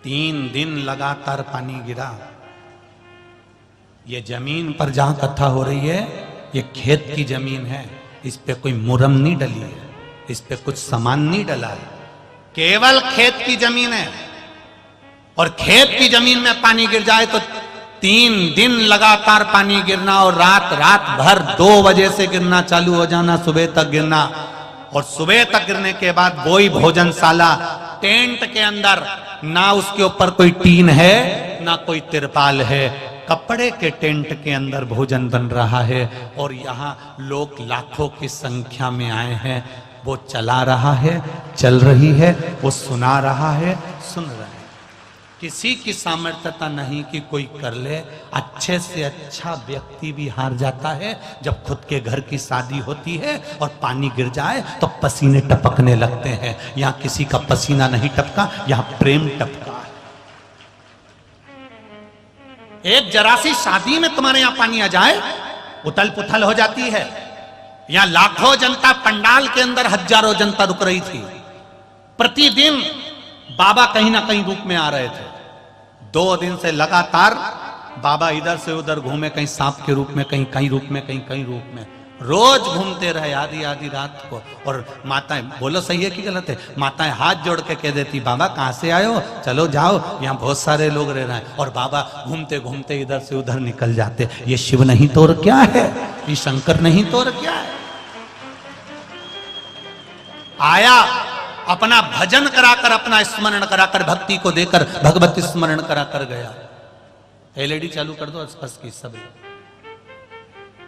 3 दिन लगातार पानी गिरा। ये जमीन पर जहां कथा हो रही है ये खेत की जमीन है, इस पे कोई मुरम नहीं डली है, इस पे कुछ सामान नहीं डला है, केवल खेत की जमीन है। और खेत की जमीन में पानी गिर जाए तो 3 दिन लगातार पानी गिरना, और रात भर 2 बजे से गिरना चालू हो जाना, सुबह तक गिरना। और सुबह तक गिरने के बाद वही भोजनशाला टेंट के अंदर, ना उसके ऊपर कोई टीन है ना कोई तिरपाल है, कपड़े के टेंट के अंदर भोजन बन रहा है। और यहाँ लोग लाखों की संख्या में आए हैं। वो चला रहा है, चल रही है, वो सुना रहा है, सुन रहे हैं। किसी की सामर्थ्यता नहीं कि कोई कर ले। अच्छे से अच्छा व्यक्ति भी हार जाता है जब खुद के घर की शादी होती है और पानी गिर जाए तो पसीने टपकने लगते हैं। यहां किसी का पसीना नहीं टपका, यहां प्रेम टपका है। एक जरा सी शादी में तुम्हारे यहां पानी आ जाए, उथल पुथल हो जाती है। यहां लाखों जनता, पंडाल के अंदर हजारों जनता रुक रही थी। प्रतिदिन बाबा कहीं ना कहीं रूप में आ रहे थे। 2 दिन से लगातार बाबा इधर से उधर घूमे, कहीं सांप के रूप में, कहीं रूप में, कहीं रूप में, रोज घूमते रहे आधी आधी रात को। और माताएं, बोलो सही है कि गलत है, माताएं हाथ जोड़ के कह देती बाबा कहां से आए हो, चलो जाओ, यहाँ बहुत सारे लोग रह रहे हैं। और बाबा घूमते घूमते इधर से उधर निकल जाते। ये शिव नहीं तो और क्या है, ये शंकर नहीं तो और क्या है। आया, अपना भजन कराकर, अपना स्मरण कराकर, भक्ति को देकर भगवत स्मरण कराकर गया। एलईडी चालू कर दो आसपास की सब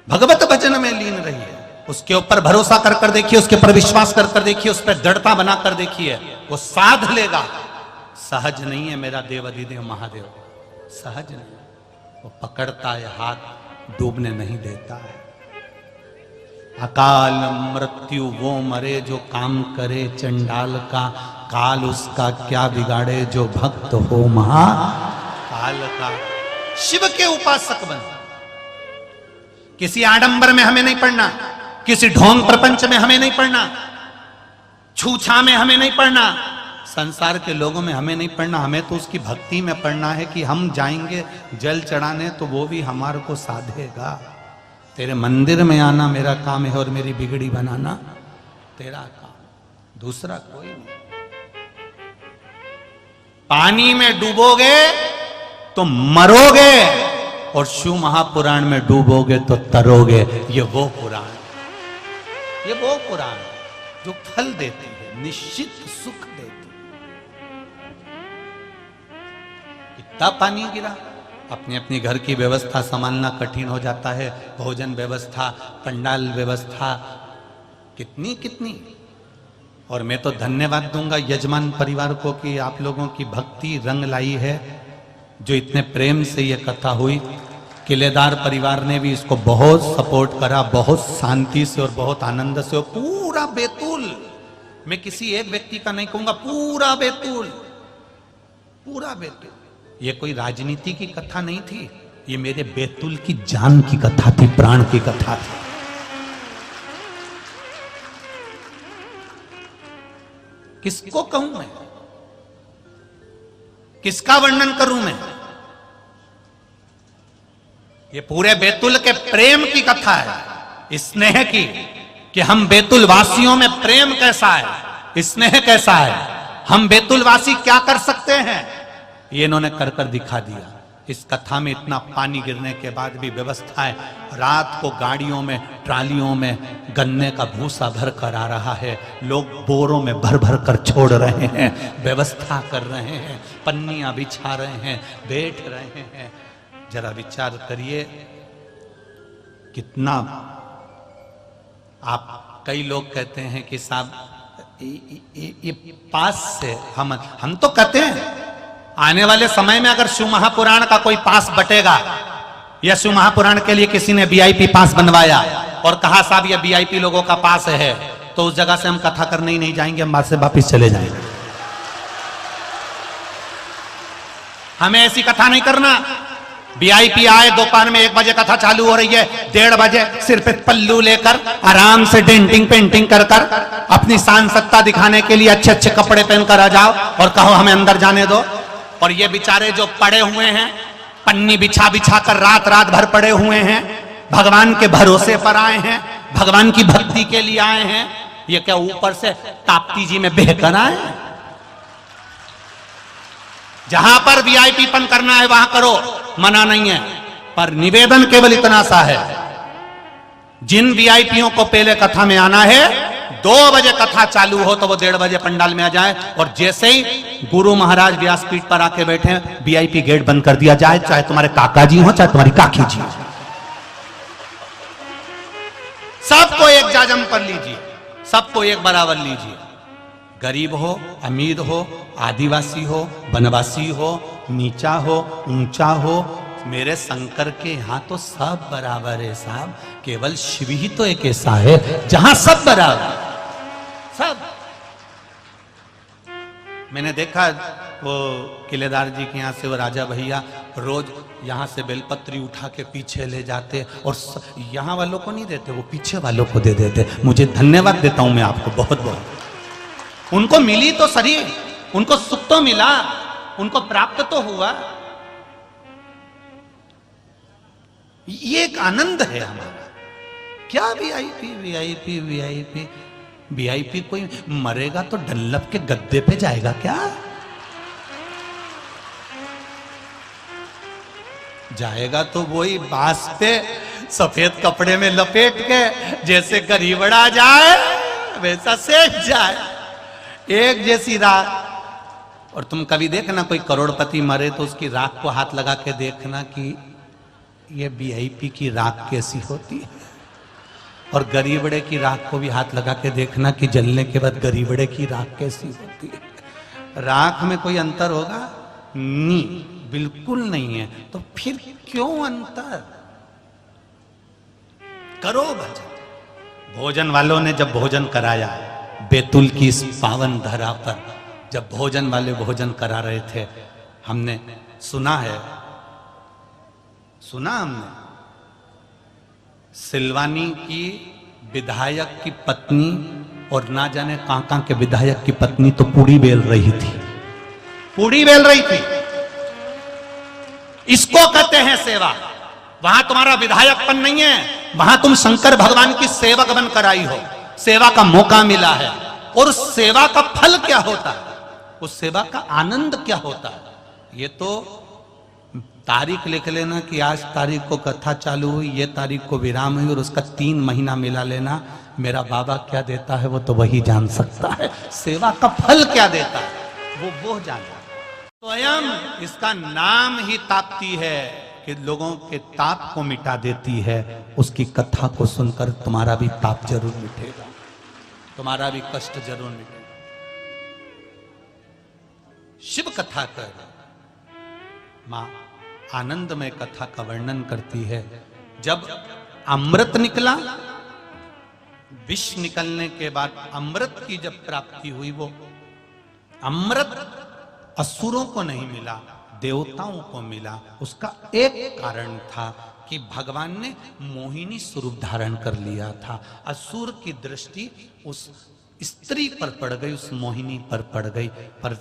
भगवत भजन में लीन रही है। उसके ऊपर भरोसा कर कर देखिए, उसके ऊपर विश्वास कर कर देखिए, उस पर दृढ़ता बनाकर देखिए, वो साध लेगा। सहज नहीं है मेरा देव अधिदेव महादेव, सहज नहीं। वो पकड़ता है हाथ, डूबने नहीं देता है। अकाल मृत्यु वो मरे जो काम करे चंडाल का, काल उसका क्या बिगाड़े जो भक्त हो महाकाल का। शिव के उपासक बन। किसी आडंबर में हमें नहीं पड़ना, किसी ढोंग प्रपंच में हमें नहीं पड़ना, छूछा में हमें नहीं पड़ना, संसार के लोगों में हमें नहीं पड़ना। हमें तो उसकी भक्ति में पड़ना है कि हम जाएंगे जल चढ़ाने तो वो भी हमारे को साधेगा। तेरे मंदिर में आना मेरा काम है और मेरी बिगड़ी बनाना तेरा काम, दूसरा कोई नहीं। पानी में डूबोगे तो मरोगे और शिव महापुराण में डूबोगे तो तरोगे। ये वो पुराण, ये वो पुराण जो फल देती है, निश्चित सुख देती है। कितना पानी गिरा, अपने अपने घर की व्यवस्था संभालना कठिन हो जाता है। भोजन व्यवस्था, पंडाल व्यवस्था, कितनी कितनी। और मैं तो धन्यवाद दूंगा यजमान परिवार को कि आप लोगों की भक्ति रंग लाई है, जो इतने प्रेम से ये कथा हुई। किलेदार परिवार ने भी इसको बहुत सपोर्ट करा, बहुत शांति से और बहुत आनंद से। और पूरा बैतूल, मैं किसी एक व्यक्ति का नहीं कहूंगा, पूरा बैतूल, पूरा बैतूल। ये कोई राजनीति की कथा नहीं थी, ये मेरे बैतूल की जान की कथा थी, प्राण की कथा थी। किसको कहूं मैं, किसका वर्णन करूं मैं? ये पूरे बैतूल के प्रेम की कथा है, स्नेह की, कि हम बैतूल वासियों में प्रेम कैसा है, स्नेह कैसा है, हम बैतूल वासी क्या कर सकते हैं, ये इन्होंने कर कर दिखा दिया। इस कथा में इतना पानी गिरने के बाद भी व्यवस्थाएं, रात को गाड़ियों में, ट्रालियों में गन्ने का भूसा भर कर आ रहा है, लोग बोरों में भर भर कर छोड़ रहे हैं, व्यवस्था कर रहे हैं, पन्नियां बिछा रहे हैं, बैठ रहे हैं। जरा विचार करिए कितना। आप, कई लोग कहते हैं कि साहब ये पास से हम तो कहते हैं आने वाले समय में अगर शिव महापुराण का कोई पास बटेगा, या शिव महापुराण के लिए किसी ने वीआईपी पास बनवाया और कहा साहब ये वीआईपी लोगों का पास है, तो उस जगह से हम कथा करने ही नहीं जाएंगे, हम से वापिस चले जाएंगे। हमें ऐसी कथा नहीं करना। वीआईपी आए, दोपहर में 1 बजे कथा चालू हो रही है, 1:30 बजे सिर पे पल्लू लेकर आराम से डेंटिंग पेंटिंग कर कर अपनी शान सत्ता दिखाने के लिए अच्छे अच्छे कपड़े पहनकर आ जाओ और कहो हमें अंदर जाने दो। और ये बेचारे जो पड़े हुए हैं, पन्नी बिछा बिछा कर रात रात भर पड़े हुए हैं, भगवान के भरोसे पर आए हैं, भगवान की भक्ति के लिए आए हैं, ये क्या ऊपर से ताप्ती जी में बहकर आए? जहां पर वीआईपी पन करना है वहां करो, मना नहीं है, पर निवेदन केवल इतना सा है, जिन वीआईपीओं को पहले कथा में आना है, 2 बजे कथा चालू हो तो वो 1:30 बजे पंडाल में आ जाए। और जैसे ही गुरु महाराज व्यासपीठ पर आके बैठे, वीआईपी गेट बंद कर दिया जाए, चाहे तुम्हारे काका जी हो, चाहे तुम्हारी काकी जी हो, सबको एक जाजम पर लीजिए, सबको एक बराबर लीजिए। गरीब हो, अमीर हो, आदिवासी हो, वनवासी हो, नीचा हो, ऊंचा हो, मेरे शंकर के यहां तो सब बराबर है साहब। केवल शिव ही तो एक ऐसा है जहां सब बराबर, सब। मैंने देखा वो किलेदार जी के यहां से वो राजा भैया रोज यहां से बेलपत्री उठा के पीछे ले जाते, और यहां वालों को नहीं देते, वो पीछे वालों को दे देते। मुझे धन्यवाद देता हूं मैं आपको बहुत बहुत। उनको मिली तो सही, उनको सुख तो मिला, उनको प्राप्त तो हुआ। ये एक आनंद है हमारा। क्या वीआईपी वीआईपी वीआईपी वीआईपी? कोई मरेगा तो डल्लभ के गद्दे पे जाएगा क्या? जाएगा तो वही बांस पे सफेद कपड़े में लपेट के, जैसे गरीबड़ा जाए वैसा सेठ जाए, एक जैसी राख। और तुम कभी देखना कोई करोड़पति मरे तो उसकी राख को हाथ लगा के देखना कि ये वीआईपी की राख कैसी होती है, और गरीबड़े की राख को भी हाथ लगा के देखना कि जलने के बाद गरीबड़े की राख कैसी होती है। राख में कोई अंतर होगा? नहीं, बिल्कुल नहीं है। तो फिर क्यों अंतर? करो भजन। भोजन वालों ने जब भोजन कराया, बैतूल की इस पावन धरा पर जब भोजन वाले भोजन करा रहे थे, हमने सुना हमने सिलवानी की विधायक की पत्नी और ना जाने कहां के विधायक की पत्नी तो पूड़ी बेल रही थी, पूड़ी बेल रही थी। इसको कहते हैं सेवा। वहां तुम्हारा विधायकपन नहीं है, वहां तुम शंकर भगवान की सेवक बनकर आई हो, सेवा का मौका मिला है। और उस सेवा का फल क्या होता है, उस सेवा का आनंद क्या होता है, ये तो तारीख लिख लेना कि आज तारीख को कथा चालू हुई, ये तारीख को विराम हुई, और उसका 3 महीना मिला लेना। मेरा बाबा क्या देता है वो तो वही जान सकता है, सेवा का फल क्या देता है वो जानता है। स्वयं इसका नाम ही ताप्ती है कि लोगों के ताप को मिटा देती है। उसकी कथा को सुनकर तुम्हारा भी पाप जरूर मिटेगा। तुम्हारा भी कष्ट जरूर मिटे। शिव कथा कर मां आनंदमय कथा का वर्णन करती है। जब अमृत निकला, विष निकलने के बाद अमृत की जब प्राप्ति हुई, वो अमृत असुरों को नहीं मिला, देवताओं को मिला। उसका एक कारण था कि भगवान ने मोहिनी स्वरूप धारण कर लिया था। असुर की दृष्टि उस स्त्री पर पड़ गई, उस मोहिनी पर पड़ गई। पर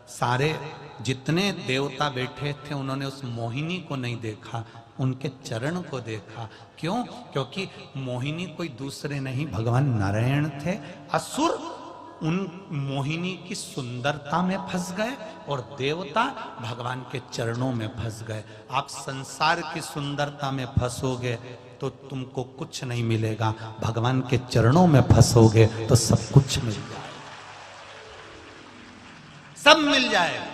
सारे जितने देवता बैठे थे उन्होंने उस मोहिनी को नहीं देखा, उनके चरण को देखा। क्यों? क्योंकि मोहिनी कोई दूसरे नहीं, भगवान नारायण थे। असुर उन मोहिनी की सुंदरता में फंस गए और देवता भगवान के चरणों में फंस गए। आप संसार की सुंदरता में फंसोगे तो तुमको कुछ नहीं मिलेगा, भगवान के चरणों में फंसोगे तो सब कुछ मिल जाएगा, सब मिल जाएगा।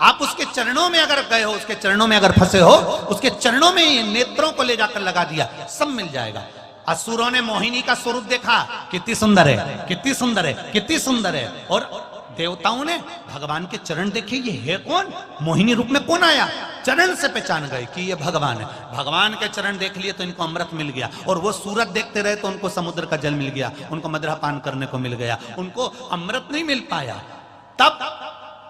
आप उसके चरणों में अगर गए हो, उसके चरणों में अगर फंसे हो, उसके चरणों में ही नेत्रों को ले जाकर लगा दिया, सब मिल जाएगा। असुरों ने मोहिनी का स्वरूप देखा, कितनी सुंदर है, कितनी सुंदर है, कितनी सुंदर है। और देवताओं ने भगवान के चरण देखे, ये है कौन, मोहिनी रूप में कौन आया। चरण से पहचान गए कि ये भगवान है। भगवान के चरण देख लिए तो इनको अमृत मिल गया। और वो सूरत देखते रहे तो उनको समुद्र का जल मिल गया, उनको मदिरा पान करने को मिल गया, उनको अमृत नहीं मिल पाया। तब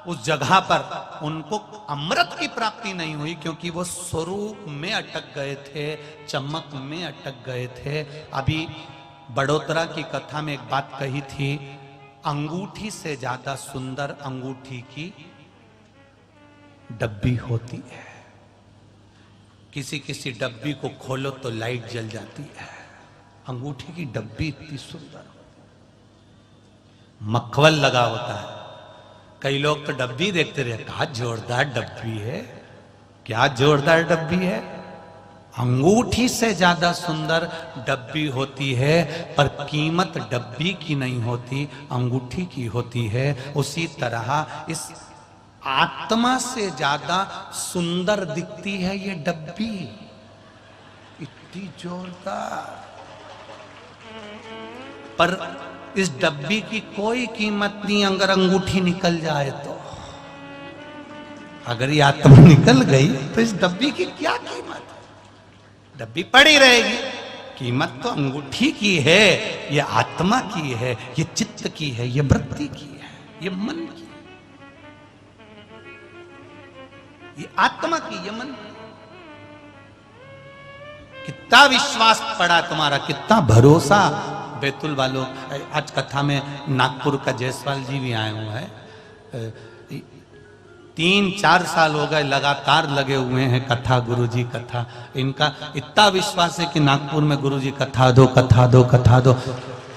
उस जगह पर उनको अमृत की प्राप्ति नहीं हुई, क्योंकि वो स्वरूप में अटक गए थे, चमक में अटक गए थे। अभी बड़ोदरा की कथा में एक बात कही थी, अंगूठी से ज्यादा सुंदर अंगूठी की डब्बी होती है। किसी किसी डब्बी को खोलो तो लाइट जल जाती है, अंगूठी की डब्बी इतनी सुंदर, मखमल लगा होता है। कई लोग तो डब्बी देखते रहे, क्या जोरदार डब्बी है, क्या जोरदार डब्बी है। अंगूठी से ज्यादा सुंदर डब्बी होती है, पर कीमत डब्बी की नहीं होती, अंगूठी की होती है। उसी तरह इस आत्मा से ज्यादा सुंदर दिखती है ये डब्बी, इतनी जोरदार, पर इस डब्बी की कोई कीमत नहीं अगर अंगूठी निकल जाए तो। अगर ये आत्मा निकल गई तो इस डब्बी की क्या कीमत है, डब्बी पड़ी रहेगी। कीमत तो अंगूठी की है, ये आत्मा की है, ये चित्त की है, ये वृत्ति की है, ये मन की, ये आत्मा की, ये मन की। कितना विश्वास पड़ा तुम्हारा, कितना भरोसा। बैतुल वालों, आज कथा में नागपुर का जयसवाल जी भी आए हुए हैं। 3-4 साल हो गए लगातार लगे हुए हैं कथा, गुरुजी कथा। इनका इतना विश्वास है कि नागपुर में गुरुजी कथा दो, कथा दो, कथा दो।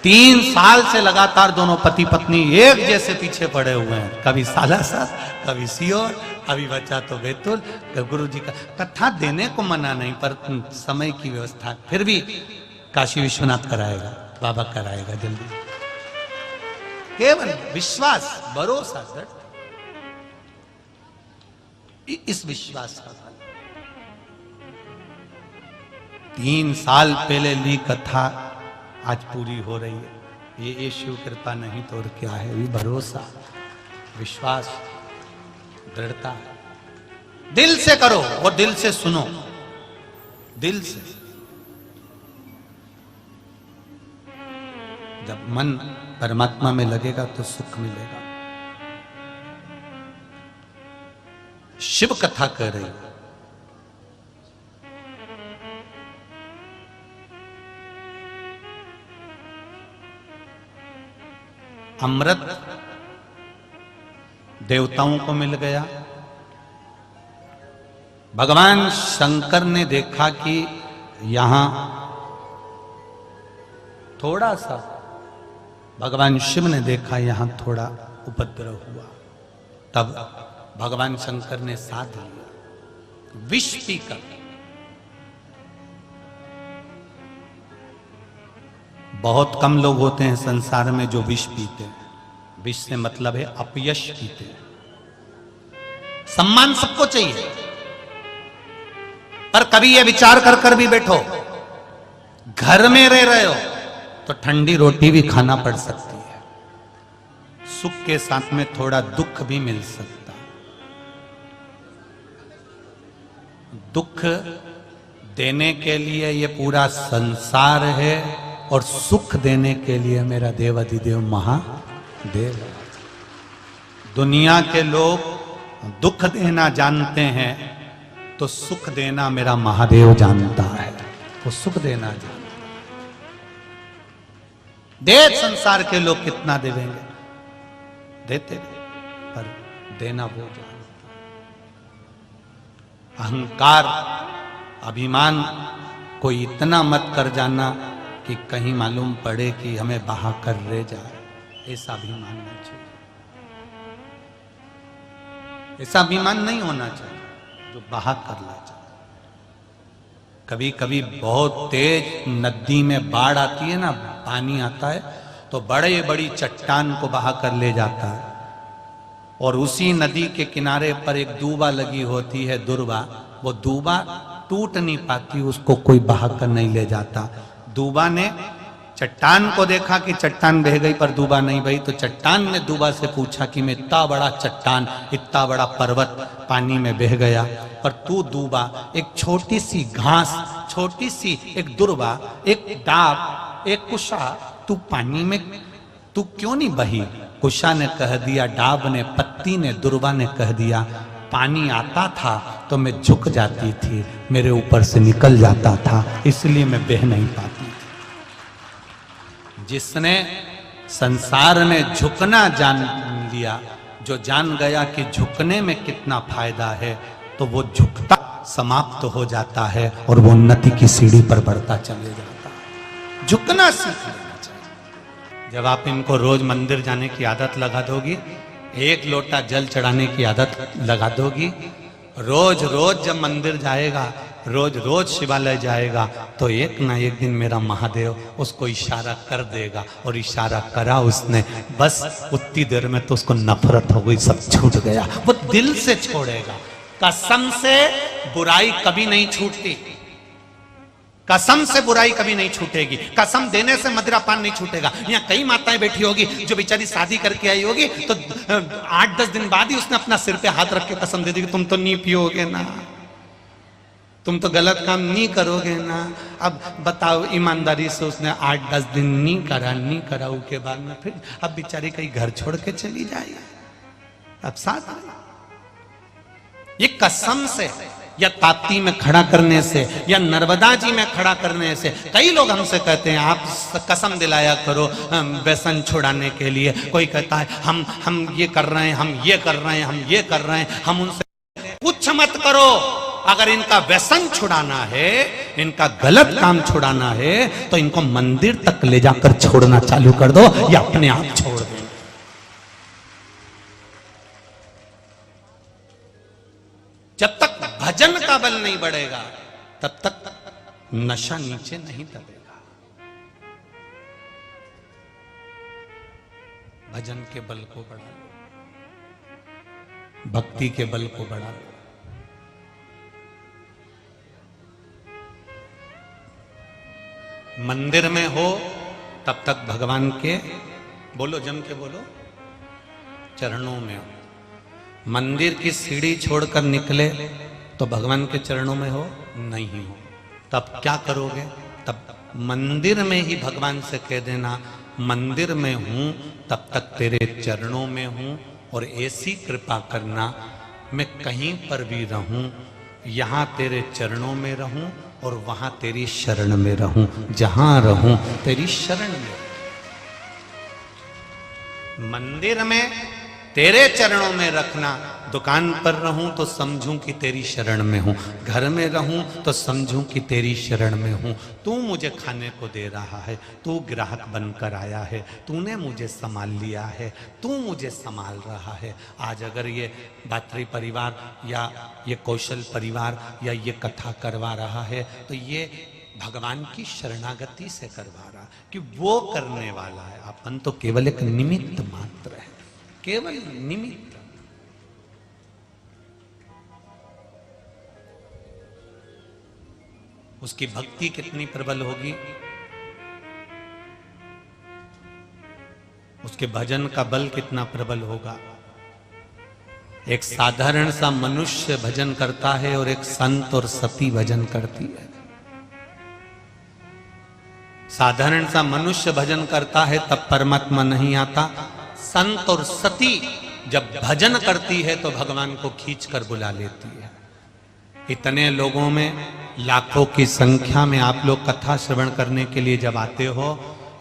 3 साल से लगातार दोनों पति पत्नी एक जैसे पीछे पड़े हुए हैं, कभी सालासर, कभी सीहोर, अभी बचा तो बैतुल। गुरुजी का कथा देने को मना नहीं, पर समय की व्यवस्था, फिर भी काशी विश्वनाथ कराएगा, बाबा कराएगा जल्दी। केवल विश्वास, भरोसा, दृढ़, इस विश्वास का फल। 3 साल पहले ली कथा आज पूरी हो रही है। ये शिव कृपा नहीं तो और क्या है, ये भरोसा, विश्वास, दृढ़ता। दिल से करो और दिल से सुनो, दिल से। जब मन परमात्मा में लगेगा तो सुख मिलेगा। शिव कथा कर रही, अमृत देवताओं को मिल गया। भगवान शंकर ने देखा कि यहां थोड़ा सा, भगवान शिव ने देखा यहां थोड़ा उपद्रव हुआ, तब भगवान शंकर ने साध लिया विष पीकर। बहुत कम लोग होते हैं संसार में जो विष पीते हैं। विष से मतलब है अपयश पीते हैं। सम्मान सबको चाहिए, पर कभी यह विचार कर भी बैठो घर में रह रहे हो तो ठंडी रोटी भी खाना पड़ सकती है, सुख के साथ में थोड़ा दुख भी मिल सकता है। दुख देने के लिए ये पूरा संसार है और सुख देने के लिए मेरा देवाधिदेव महादेव। दुनिया के लोग दुख देना जानते हैं तो सुख देना मेरा महादेव जानता है। वो सुख देना जानता है। दे संसार के लोग कितना देवेंगे, देते पर देना वो जानता। अहंकार अभिमान को इतना मत कर जाना कि कहीं मालूम पड़े कि हमें बहा कर ले जाए। ऐसा अभिमान नहीं चाहिए, ऐसा अभिमान नहीं होना चाहिए जो बहा कर ले जाए। कभी कभी बहुत तेज नदी में बाढ़ आती है ना, पानी आता है तो बड़े बड़ी चट्टान को बहा कर ले जाता है, और उसी नदी के किनारे पर एक दूबा लगी होती है, दुर्बा। वो दूबा टूट नहीं पाती, उसको कोई बहा कर नहीं ले जाता। दूबा ने चट्टान को देखा कि चट्टान बह गई पर दूबा नहीं बही, तो चट्टान ने दूबा से पूछा कि मैं इतना बड़ा चट्टान, इतना बड़ा पर्वत पानी में बह गया, पर तू दूबा एक छोटी सी घास, छोटी सी एक दुर्बा, एक डाब, एक कुशा, तू पानी में तू क्यों नहीं बही? कुशा ने कह दिया, डाब ने, पत्ती ने, दुर्बा ने कह दिया, पानी आता था तो मैं झुक जाती थी, मेरे ऊपर से निकल जाता था, इसलिए मैं बह नहीं पाती। जिसने संसार में झुकना जान लिया, जो जान गया कि झुकने में कितना फायदा है, तो वो झुकता समाप्त हो जाता है और वो उन्नति की सीढ़ी पर बढ़ता चले जाता है। झुकना सीख लेना चाहिए। जब आप इनको रोज मंदिर जाने की आदत लगा दोगी, एक लोटा जल चढ़ाने की आदत लगा दोगी, रोज रोज जब मंदिर जाएगा, रोज रोज शिवालय जाएगा, तो एक ना एक दिन मेरा महादेव उसको इशारा कर देगा, और इशारा करा उसने, बस उतनी देर में तो उसको नफरत हो गई, सब छूट गया, वो दिल से छोड़ेगा। कसम से बुराई कभी नहीं छूटती, कसम से बुराई कभी नहीं छूटेगी, कसम देने से मदिरा पान नहीं छूटेगा। यहाँ कई माताएं बैठी होगी जो बेचारी शादी करके आई होगी, तो 8-10 दिन बाद ही उसने अपना सिर पे हाथ रख के कसम दे दी कि तुम तो नहीं पियोगे ना, तुम तो गलत काम नहीं करोगे ना। अब बताओ, ईमानदारी से उसने 8-10 दिन नहीं करा उसके बाद में फिर अब बेचारी कहीं घर छोड़ के चली जाए, अब साथ ये कसम से या ताप्ती में खड़ा करने से या नर्मदा जी में खड़ा करने से। कई लोग हमसे कहते हैं आप कसम दिलाया करो व्यसन छुड़ाने के लिए। कोई कहता है हम ये कर रहे हैं, हम ये कर रहे हैं, हम ये कर रहे हैं। हम उनसे कुछ मत करो, अगर इनका व्यसन छुड़ाना है, इनका गलत काम छुड़ाना है, तो इनको मंदिर तक ले जाकर छोड़ना चालू कर दो, या अपने आप छोड़ दो। जब तक भजन का बल नहीं बढ़ेगा, तब तक नशा नीचे नहीं दबेगा। भजन के बल को बढ़ा लो, भक्ति के बल को बढ़ा लो। मंदिर में हो तब तक भगवान के, बोलो जम के बोलो, चरणों में हो। मंदिर की सीढ़ी छोड़कर निकले तो भगवान के चरणों में हो नहीं हो, तब क्या करोगे? तब मंदिर में ही भगवान से कह देना, मंदिर में हूं तब तक तेरे चरणों में हूं, और ऐसी कृपा करना मैं कहीं पर भी रहूं, यहां तेरे चरणों में रहूं और वहां तेरी शरण में रहूं, जहां रहूं तेरी शरण में। मंदिर में तेरे चरणों में रखना, दुकान पर रहूं तो समझूं कि तेरी शरण में हूं, घर में रहूं तो समझूं कि तेरी शरण में हूं। तू मुझे खाने को दे रहा है, तू ग्राहक बनकर आया है, तूने मुझे संभाल लिया है, तू मुझे संभाल रहा है। आज अगर ये भातृ परिवार या ये कौशल परिवार या ये कथा करवा रहा है, तो ये भगवान की शरणागति से करवा रहा, कि वो करने वाला है, अपन तो केवल एक निमित्त मात्र है, केवल निमित्त। उसकी भक्ति कितनी प्रबल होगी, उसके भजन का बल कितना प्रबल होगा। एक साधारण सा मनुष्य भजन करता है और एक संत और सती भजन करती है। साधारण सा मनुष्य भजन करता है तब परमात्मा नहीं आता। संत और सती जब भजन करती है तो भगवान को खींच कर बुला लेती है। इतने लोगों में, लाखों की संख्या में आप लोग कथा श्रवण करने के लिए जब आते हो,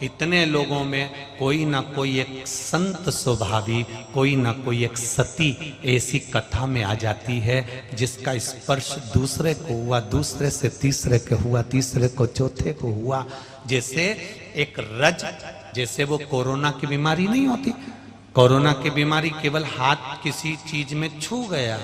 इतने लोगों में कोई ना कोई एक संत स्वभावी, कोई ना कोई एक सती ऐसी कथा में आ जाती है जिसका स्पर्श दूसरे को हुआ, दूसरे से तीसरे को हुआ, तीसरे को चौथे को हुआ। जैसे एक रज, जैसे वो कोरोना की बीमारी नहीं होती, कोरोना की बीमारी केवल हाथ किसी चीज में छू गया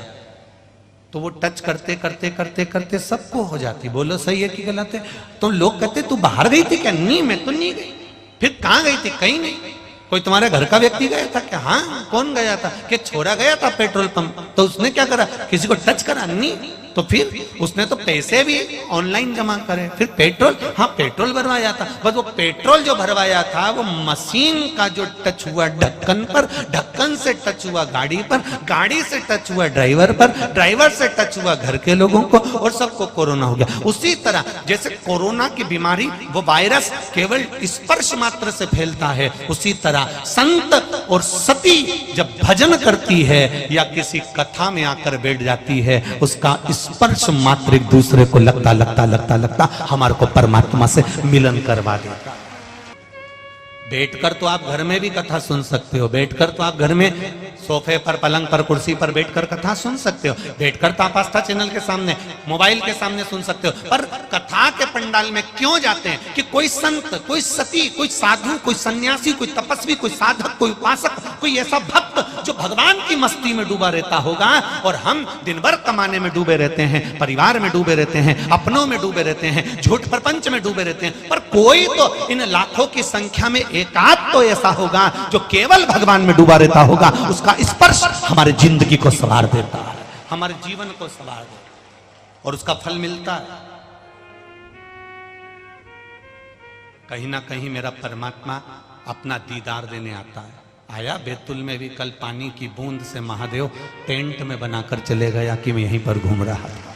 तो वो टच करते करते करते करते सबको हो जाती। बोलो सही है कि गलत है? तो लोग कहते तू बाहर गई थी क्या? नहीं, मैं तो नहीं गई। फिर कहाँ गई थी? कहीं नहीं। कोई तुम्हारे घर का व्यक्ति गया था क्या? हाँ। कौन गया था? कि छोरा गया था पेट्रोल पंप, तो उसने क्या करा? किसी को टच करा? नहीं। तो फिर उसने तो पैसे भी ऑनलाइन जमा करे, फिर पेट्रोल, हाँ पेट्रोल भरवाया था। बस वो पेट्रोल जो भरवाया था वो मशीन का जो टच हुआ ढक्कन पर, ढक्कन से टच हुआ गाड़ी पर, गाड़ी से टच हुआ ड्राइवर पर, ड्राइवर से टच हुआ घर के लोगों को, और सबको कोरोना हो गया। उसी तरह जैसे कोरोना की बीमारी, वो वायरस केवल स्पर्श मात्र से फैलता है, उसी तरह संत और सती जब भजन करती है या किसी कथा में आकर बैठ जाती है, उसका स्पर्श मात्र एक दूसरे को लगता लगता लगता लगता हमारे को परमात्मा से मिलन करवा देता। बैठकर तो आप घर में भी कथा सुन सकते हो, बैठकर तो आप घर में सोफे पर, पलंग पर, कुर्सी पर बैठकर कथा सुन सकते हो, बैठकर तो आप आस्था चैनल के सामने, मोबाइल के सामने सुन सकते हो। पर कथा के पंडाल में क्यों जाते हैं? कि कोई संत, कोई सती, कोई साधु, कोई सन्यासी, कोई तपस्वी, कोई साधक, कोई उपासक, कोई ऐसा भक्त जो भगवान की मस्ती में डूबा रहता होगा, और हम दिन भर कमाने में डूबे रहते हैं, परिवार में डूबे रहते हैं, अपनों में डूबे रहते हैं, झूठ प्रपंच में डूबे रहते हैं। पर कोई तो इन लाखों की संख्या में एकाध तो ऐसा होगा जो केवल भगवान में डूबा रहता होगा, उसका स्पर्श हमारे जिंदगी को संवार देता है, हमारे जीवन को संवार देता है, और उसका फल मिलता है। कहीं ना कहीं मेरा परमात्मा अपना दीदार देने आता है। आया बैतुल में भी कल पानी की बूंद से महादेव टेंट में बनाकर चले गया कि मैं यहीं पर घूम रहा था।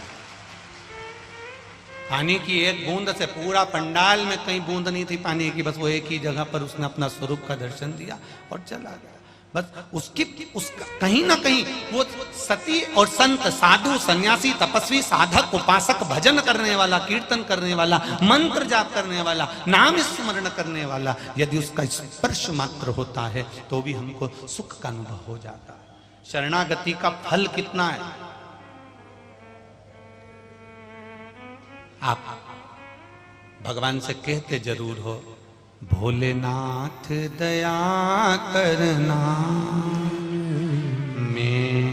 पानी की एक बूंद से पूरा पंडाल में कहीं बूंद नहीं थी पानी की, बस वो एक ही जगह पर उसने अपना स्वरूप का दर्शन दिया और चला गया। बस उसका कहीं ना कहीं वो सती और संत, साधु, सन्यासी, तपस्वी, साधक, उपासक, भजन करने वाला, कीर्तन करने वाला, मंत्र जाप करने वाला, नाम स्मरण करने वाला, यदि उसका स्पर्श मात्र होता है तो भी हमको सुख का अनुभव हो जाता है। शरणागति का फल कितना है? आप भगवान से कहते जरूर हो, भोलेनाथ दया करना, मैं।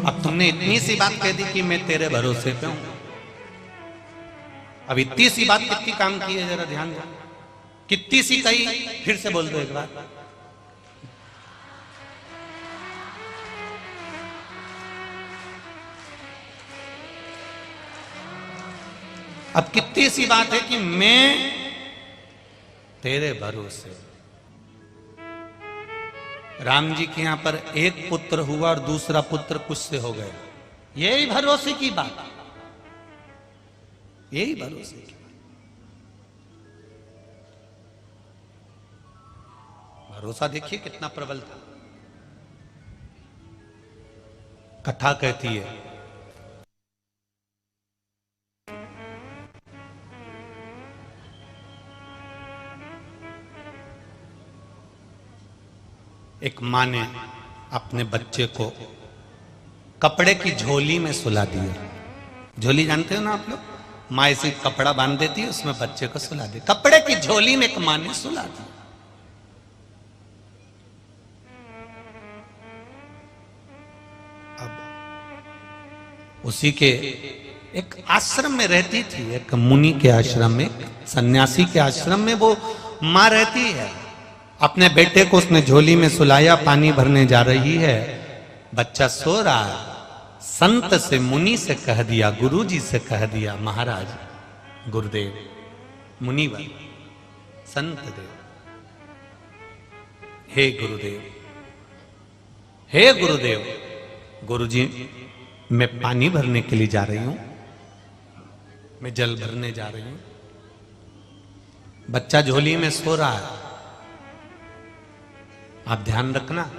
अब तुमने इतनी सी बात कह दी कि मैं तेरे भरोसे पे हूं। अब इतनी सी बात कितनी काम की है, जरा ध्यान दो। कितनी सी कही, फिर से बोल दो एक बार। अब कितनी सी बात है कि मैं तेरे भरोसे। राम जी के यहां पर एक पुत्र हुआ और दूसरा पुत्र कुछ से हो गया। यही भरोसे की बात, यही भरोसे की बात। भरोसा देखिए कितना प्रबल था। कथा कहती है, एक माँ ने अपने बच्चे को कपड़े की झोली में सुला दिया। झोली जानते हो ना आप लोग? माँ ऐसे कपड़ा बांध देती है, उसमें बच्चे को सुला दी। कपड़े की झोली में एक माँ ने सुला दिया। अब उसी के एक आश्रम में रहती थी, एक मुनि के आश्रम में, सन्यासी के आश्रम में वो माँ रहती है। अपने बेटे को उसने झोली में सुलाया, पानी भरने जा रही है, बच्चा सो रहा है। संत से, मुनि से कह दिया, गुरु जी से कह दिया, महाराज गुरुदेव, मुनिवर, संत देव, हे गुरुदेव, हे गुरुदेव, गुरुजी मैं पानी भरने के लिए जा रही हूं, मैं जल भरने जा रही हूं, बच्चा झोली में सो रहा है, आप ध्यान रखना।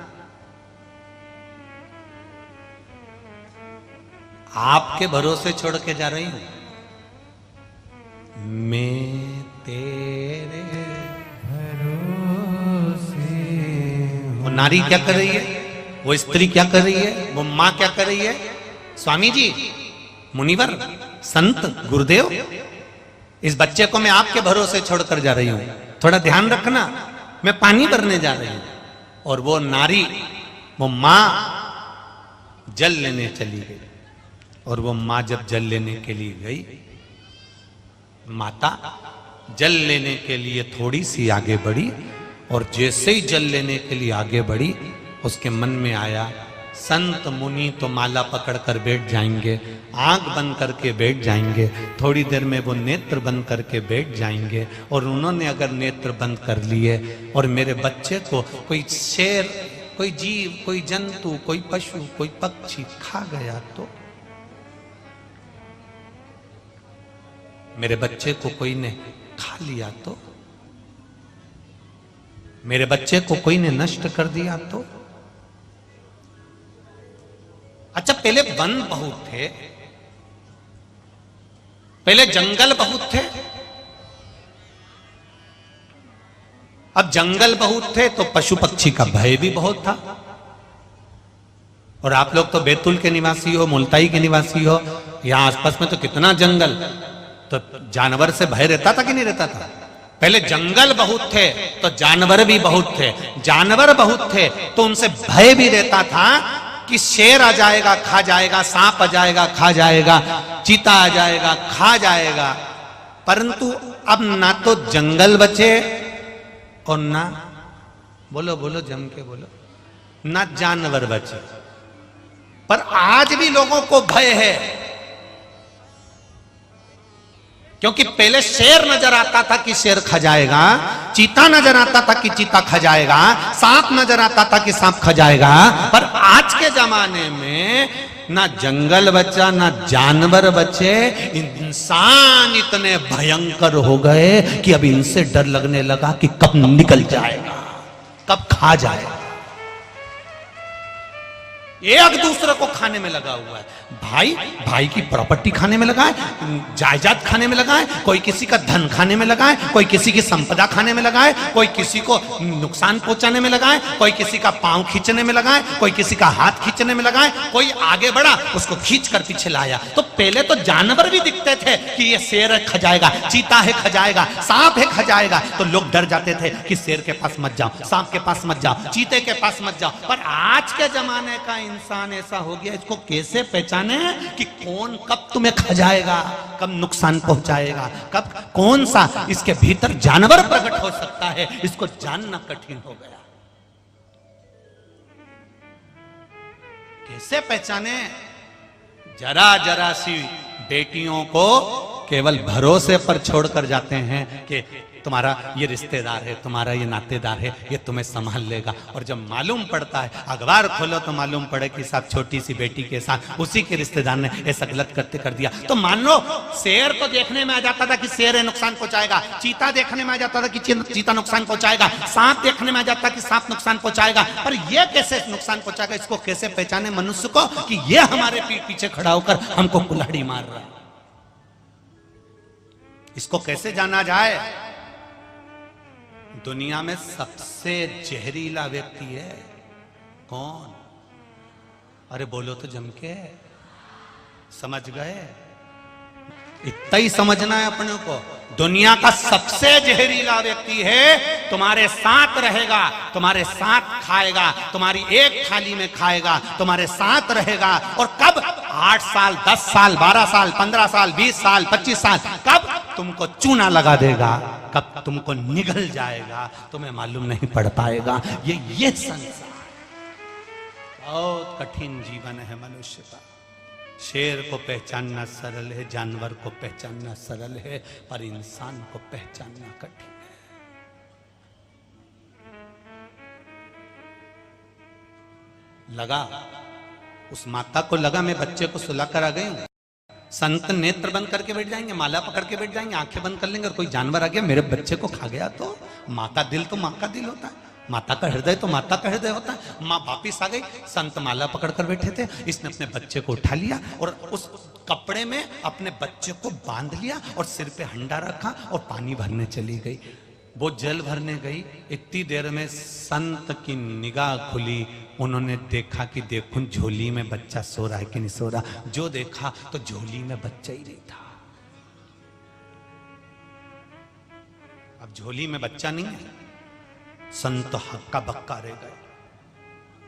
आपके भरोसे छोड़ के जा रही हूं, मैं तेरे भरोसे। वो नारी क्या कर रही है, वो स्त्री क्या कर रही है, वो मां क्या कर रही है? स्वामी जी, मुनिवर, संत, गुरुदेव, इस बच्चे को मैं आपके भरोसे छोड़कर जा रही हूं, थोड़ा ध्यान रखना, मैं पानी भरने जा रही हूं। और वो नारी, वो मां जल लेने चली गई। और वो मां जब जल लेने के लिए गई, माता जल लेने के लिए थोड़ी सी आगे बढ़ी, और जैसे ही जल लेने के लिए आगे बढ़ी, उसके मन में आया, संत मुनि तो माला पकड़कर बैठ जाएंगे, आंख बंद करके बैठ जाएंगे, थोड़ी देर में वो नेत्र बंद करके बैठ जाएंगे, और उन्होंने अगर नेत्र बंद कर लिए और मेरे बच्चे को कोई शेर, कोई जीव, कोई जंतु, कोई पशु, कोई पक्षी खा गया तो, मेरे बच्चे को कोई ने खा लिया तो, मेरे बच्चे को कोई ने नष्ट कर दिया तो। अच्छा, पहले वन बहुत थे, पहले जंगल बहुत थे, अब जंगल बहुत थे तो पशु पक्षी का भय भी बहुत था। और आप लोग तो बैतूल के निवासी हो, मुल्ताई के निवासी हो, यहां आसपास में तो कितना जंगल, तो जानवर से भय रहता था कि नहीं रहता था? पहले जंगल बहुत थे तो जानवर भी बहुत थे, जानवर बहुत थे तो उनसे भय भी रहता था कि शेर आ जाएगा खा जाएगा, सांप आ जाएगा खा जाएगा, चीता आ जाएगा खा जाएगा। परंतु अब ना तो जंगल बचे और ना, बोलो बोलो जम के बोलो, ना जानवर बचे। पर आज भी लोगों को भय है, क्योंकि पहले शेर नजर आता था कि शेर खा जाएगा, चीता नजर आता था कि चीता खा जाएगा, सांप नजर आता था कि सांप खा जाएगा। पर आज के जमाने में ना जंगल बचा, ना जानवर बचे, इंसान इतने भयंकर हो गए कि अब इनसे डर लगने लगा कि कब निकल जाएगा, कब खा जाएगा। एक दूसरे को खाने में लगा हुआ है, भाई भाई की प्रॉपर्टी खाने में लगा है, जायदाद खाने में लगा है, कोई किसी का धन खाने में लगा है, कोई किसी की संपदा खाने में लगा है, कोई किसी को नुकसान पहुंचाने में लगा है, कोई किसी का पांव खींचने में लगा है, कोई किसी का हाथ खींचने में लगा है, कोई आगे बढ़ा उसको खींच कर पीछे लाया। तो पहले तो जानवर भी दिखते थे कि ये शेर है खा जाएगा, चीता है खा जाएगा, सांप है खा जाएगा, तो लोग डर जाते थे कि शेर के पास मत जाओ, सांप के पास मत जाओ, चीते के पास मत जाओ। पर आज के जमाने का इंसान ऐसा हो गया, इसको कैसे पहचाने कि कौन कब तुम्हें खा जाएगा, कब नुकसान पहुंचाएगा, कब कौन सा इसके भीतर जानवर प्रकट हो सकता है, इसको जानना कठिन हो गया। कैसे पहचाने? जरा जरा सी बेटियों को केवल भरोसे पर छोड़कर जाते हैं कि तुम्हारा ये रिश्तेदार है, तुम्हारा ये नातेदार है, ये तुम्हें संभाल लेगा। और जब मालूम पड़ता है, अखबार खोलो तो मालूम पड़े कि साहब छोटी सी बेटी के साथ उसी के रिश्तेदार ने ऐसा गलत करते कर दिया। तो मान लो शेर तो देखने में आ जाता था कि शेर है नुकसान पहुंचाएगा, चीता देखने में आ जाता था कि चीता नुकसान पहुंचाएगा, सांप देखने में आ जाता कि सांप नुकसान पहुंचाएगा। पर यह कैसे नुकसान पहुंचाएगा, इसको कैसे पहचाने मनुष्य को कि यह हमारे पीठ पीछे खड़ा होकर हमको कुल्हाड़ी मार रहा है? इसको कैसे जाना जाए? दुनिया में सबसे जहरीला व्यक्ति है कौन? अरे बोलो तो जम के, समझ गए? इतना ही समझना है अपने को। दुनिया का सबसे जहरीला व्यक्ति है, तुम्हारे साथ रहेगा, तुम्हारे साथ खाएगा, तुम्हारी एक थाली में खाएगा, तुम्हारे साथ रहेगा। और कब? 8 साल, 10 साल, 12 साल, 15 साल, 20 साल, 25 साल, कब तुमको चूना लगा देगा, कब तुमको निगल जाएगा, तुम्हें मालूम नहीं पड़ पाएगा। ये संसार बहुत कठिन जीवन है मनुष्य का। शेर को पहचानना सरल है, जानवर को पहचानना सरल है, पर इंसान को पहचानना कठिन है। लगा, उस माता को लगा मैं बच्चे को सुला कर आ गई हूं। संत नेत्र बंद करके बैठ जाएंगे, माला पकड़ के बैठ जाएंगे, आंखें बंद कर लेंगे और कोई जानवर आ गया मेरे बच्चे को खा गया तो माँ का दिल तो माँ का दिल होता है, माता का हृदय तो माता का हृदय होता है। माँ वापिस आ गई, संत माला पकड़ कर बैठे थे, इसने अपने बच्चे को उठा लिया और उस कपड़े में अपने बच्चे को बांध लिया और सिर पे हंडा रखा और पानी भरने चली गई। वो जल भरने गई, इतनी देर में संत की निगाह खुली, उन्होंने देखा कि देखूं झोली में बच्चा सो रहा है कि नहीं सो रहा। जो देखा तो झोली में बच्चा ही नहीं था। अब झोली में बच्चा नहीं है, संत हक्का बक्का रह गए।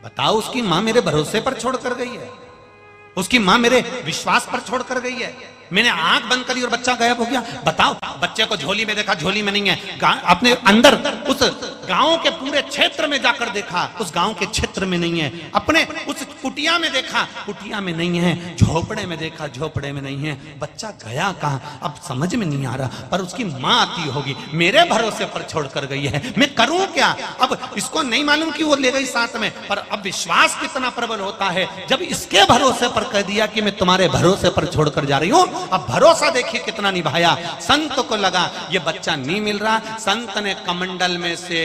बताओ, उसकी मां मेरे भरोसे पर छोड़ कर गई है, उसकी मां मेरे विश्वास पर छोड़ कर गई है, मैंने आंख बंद करी और बच्चा गायब हो गया। बताओ, बच्चे को झोली में देखा, झोली में नहीं है, अपने अंदर उस गांव के पूरे क्षेत्र में जाकर देखा, उस गांव के क्षेत्र में नहीं है, अपने उस कुटिया में देखा, कुटिया में नहीं है, झोपड़े में देखा, झोपड़े में नहीं है। बच्चा गया कहां अब समझ में नहीं आ रहा, पर उसकी मां आती होगी, मेरे भरोसे पर छोड़ कर गई है, मैं करूं क्या। अब इसको नहीं मालूम कि वो ले गई साथ में, पर अब विश्वास कितना प्रबल होता है जब इसके भरोसे पर कह दिया कि मैं तुम्हारे भरोसे पर छोड़कर जा रही हूं। अब भरोसा देखिए कितना निभाया। संत को लगा ये बच्चा नहीं मिल रहा, संत ने कमंडल में से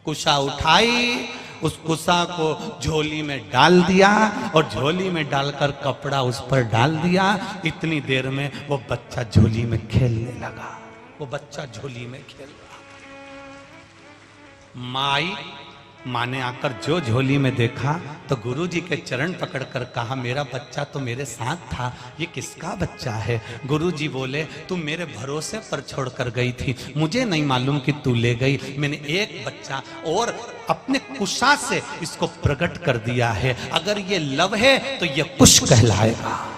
कुशा उठाई, उस कुशा को झोली में डाल दिया और झोली में डालकर कपड़ा उस पर डाल दिया। इतनी देर में वो बच्चा झोली में खेलने लगा, वो बच्चा झोली में खेल रहा। माँ ने आकर जो झोली में देखा तो गुरुजी के चरण पकड़कर कहा, मेरा बच्चा तो मेरे साथ था, ये किसका बच्चा है। गुरुजी बोले, तू मेरे भरोसे पर छोड़कर गई थी, मुझे नहीं मालूम कि तू ले गई। मैंने एक बच्चा और अपने कुशा से इसको प्रकट कर दिया है। अगर ये लव है तो ये कुश कहलाएगा,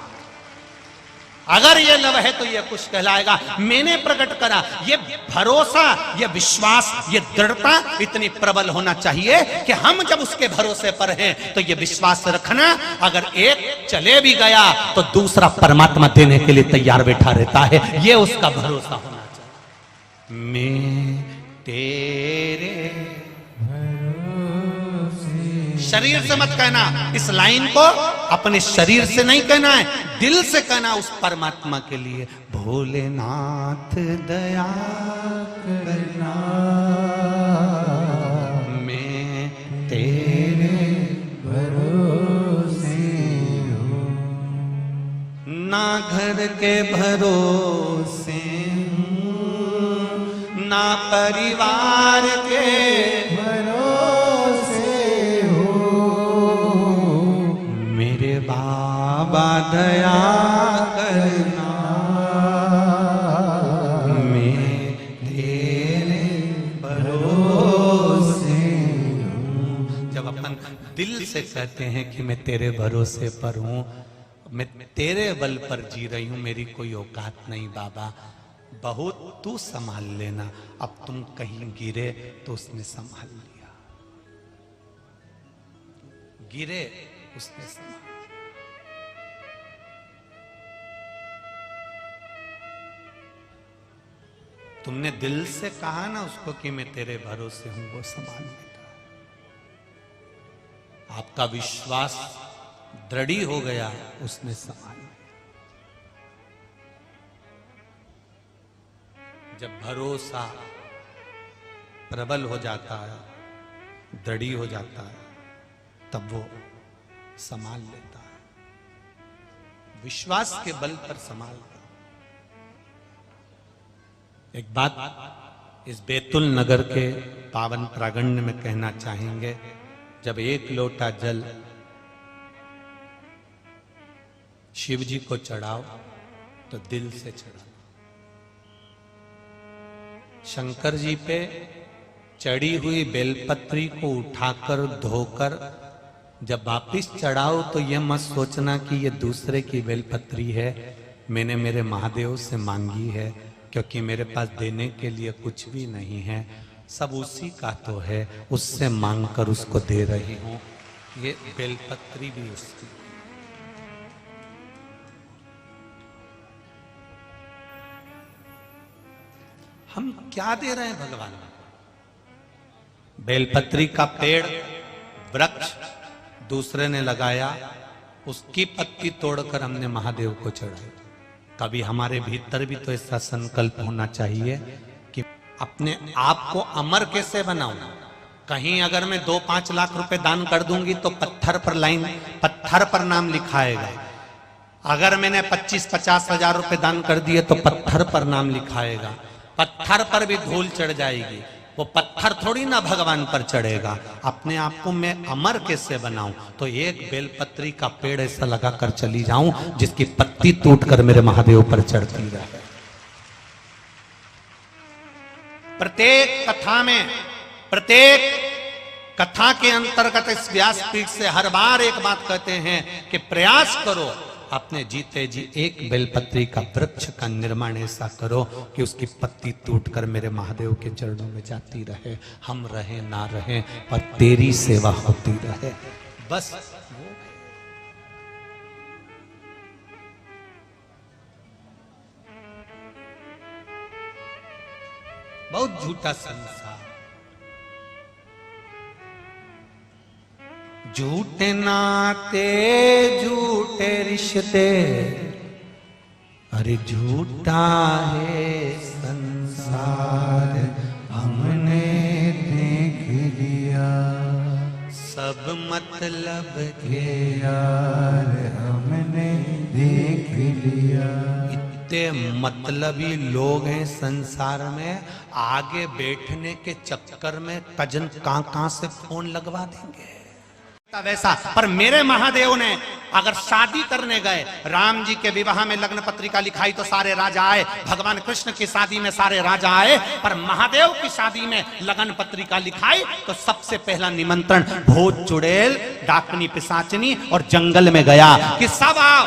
अगर ये लव है तो ये कुछ कहलाएगा। मैंने प्रकट करा। ये भरोसा, ये विश्वास, ये दृढ़ता इतनी प्रबल होना चाहिए कि हम जब उसके भरोसे पर हैं तो ये विश्वास रखना, अगर एक चले भी गया तो दूसरा परमात्मा देने के लिए तैयार बैठा रहता है, ये उसका भरोसा होना चाहिए। मैं तेरे शरीर से मत कहना, इस लाइन को अपने शरीर से नहीं कहना है, दिल से कहना उस परमात्मा के लिए। भोलेनाथ दया करना, मैं तेरे भरोसे हूँ, ना घर के भरोसे हूँ, ना परिवार के बाबा दया करना, मैं तेरे भरोसे हूँ। जब अपन दिल से कहते हैं कि मैं तेरे भरोसे पर हूँ, मैं तेरे बल पर जी रही हूँ, मेरी कोई औकात नहीं बाबा, बहुत तू संभाल लेना। अब तुम कहीं गिरे तो उसने संभाल लिया, गिरे उसने संभाल। तुमने दिल से कहा ना उसको कि मैं तेरे भरोसे हूं, वो संभाल लेगा। आपका विश्वास दृढ़ हो गया, उसने संभाल लिया। जब भरोसा प्रबल हो जाता है, दृढ़ हो जाता है, तब वो संभाल लेता है, विश्वास के बल पर संभाल। एक बात इस बैतुल नगर के पावन प्रांगण में कहना चाहेंगे, जब एक लोटा जल शिव जी को चढ़ाओ तो दिल से चढ़ाओ। शंकर जी पे चढ़ी हुई बेलपत्री को उठाकर धोकर जब वापिस चढ़ाओ तो यह मत सोचना कि यह दूसरे की बेलपत्री है, मैंने मेरे महादेव से मांगी है, क्योंकि मेरे पास देने के लिए कुछ भी नहीं है, सब उसी का तो है, उससे मांगकर उसको दे रही हूं। ये बेलपत्री भी उसकी। हम क्या दे रहे हैं भगवान को? बेलपत्री का पेड़ वृक्ष दूसरे ने लगाया, उसकी पत्ती तोड़कर हमने महादेव को चढ़ाई। कभी हमारे भीतर भी तो ऐसा संकल्प होना चाहिए कि अपने आप को अमर कैसे बनाऊं। कहीं अगर मैं 2-5 लाख रुपए दान कर दूंगी तो पत्थर पर नाम लिखाएगा। अगर मैंने 25-50 हजार रुपए दान कर दिए तो पत्थर पर नाम लिखाएगा। पत्थर पर भी धूल चढ़ जाएगी, वो पत्थर थोड़ी ना भगवान पर चढ़ेगा। अपने आप को मैं अमर कैसे बनाऊं? तो एक बेलपत्री का पेड़ ऐसा लगा कर चली जाऊं जिसकी पत्ती टूटकर मेरे महादेव पर चढ़ती रहे। प्रत्येक कथा के अंतर्गत इस व्यासपीठ से हर बार एक बात कहते हैं कि प्रयास करो, अपने जीते जी एक बेलपत्री का वृक्ष का निर्माण ऐसा करो कि उसकी पत्ती टूटकर मेरे महादेव के चरणों में जाती रहे। हम रहे ना रहे पर तेरी सेवा होती रहे, बस। बहुत झूठा संसार, झूठे नाते झूठे रिश्ते, अरे झूठा है संसार हमने देख लिया। सब मतलब के यार हमने देख लिया। इतने मतलबी लोग हैं संसार में, आगे बैठने के चक्कर में कजन कहां से फोन लगवा देंगे वैसा। पर मेरे महादेव ने अगर शादी करने गए, राम जी के विवाह में लग्न पत्रिका लिखाई तो सारे राजा आए, भगवान कृष्ण की शादी में सारे राजा आए, पर महादेव की शादी में लगन पत्रिका लिखाई तो सबसे पहला निमंत्रण भूत चुड़ैल, डाकनी पिशाचनी और जंगल में गया कि सब आओ,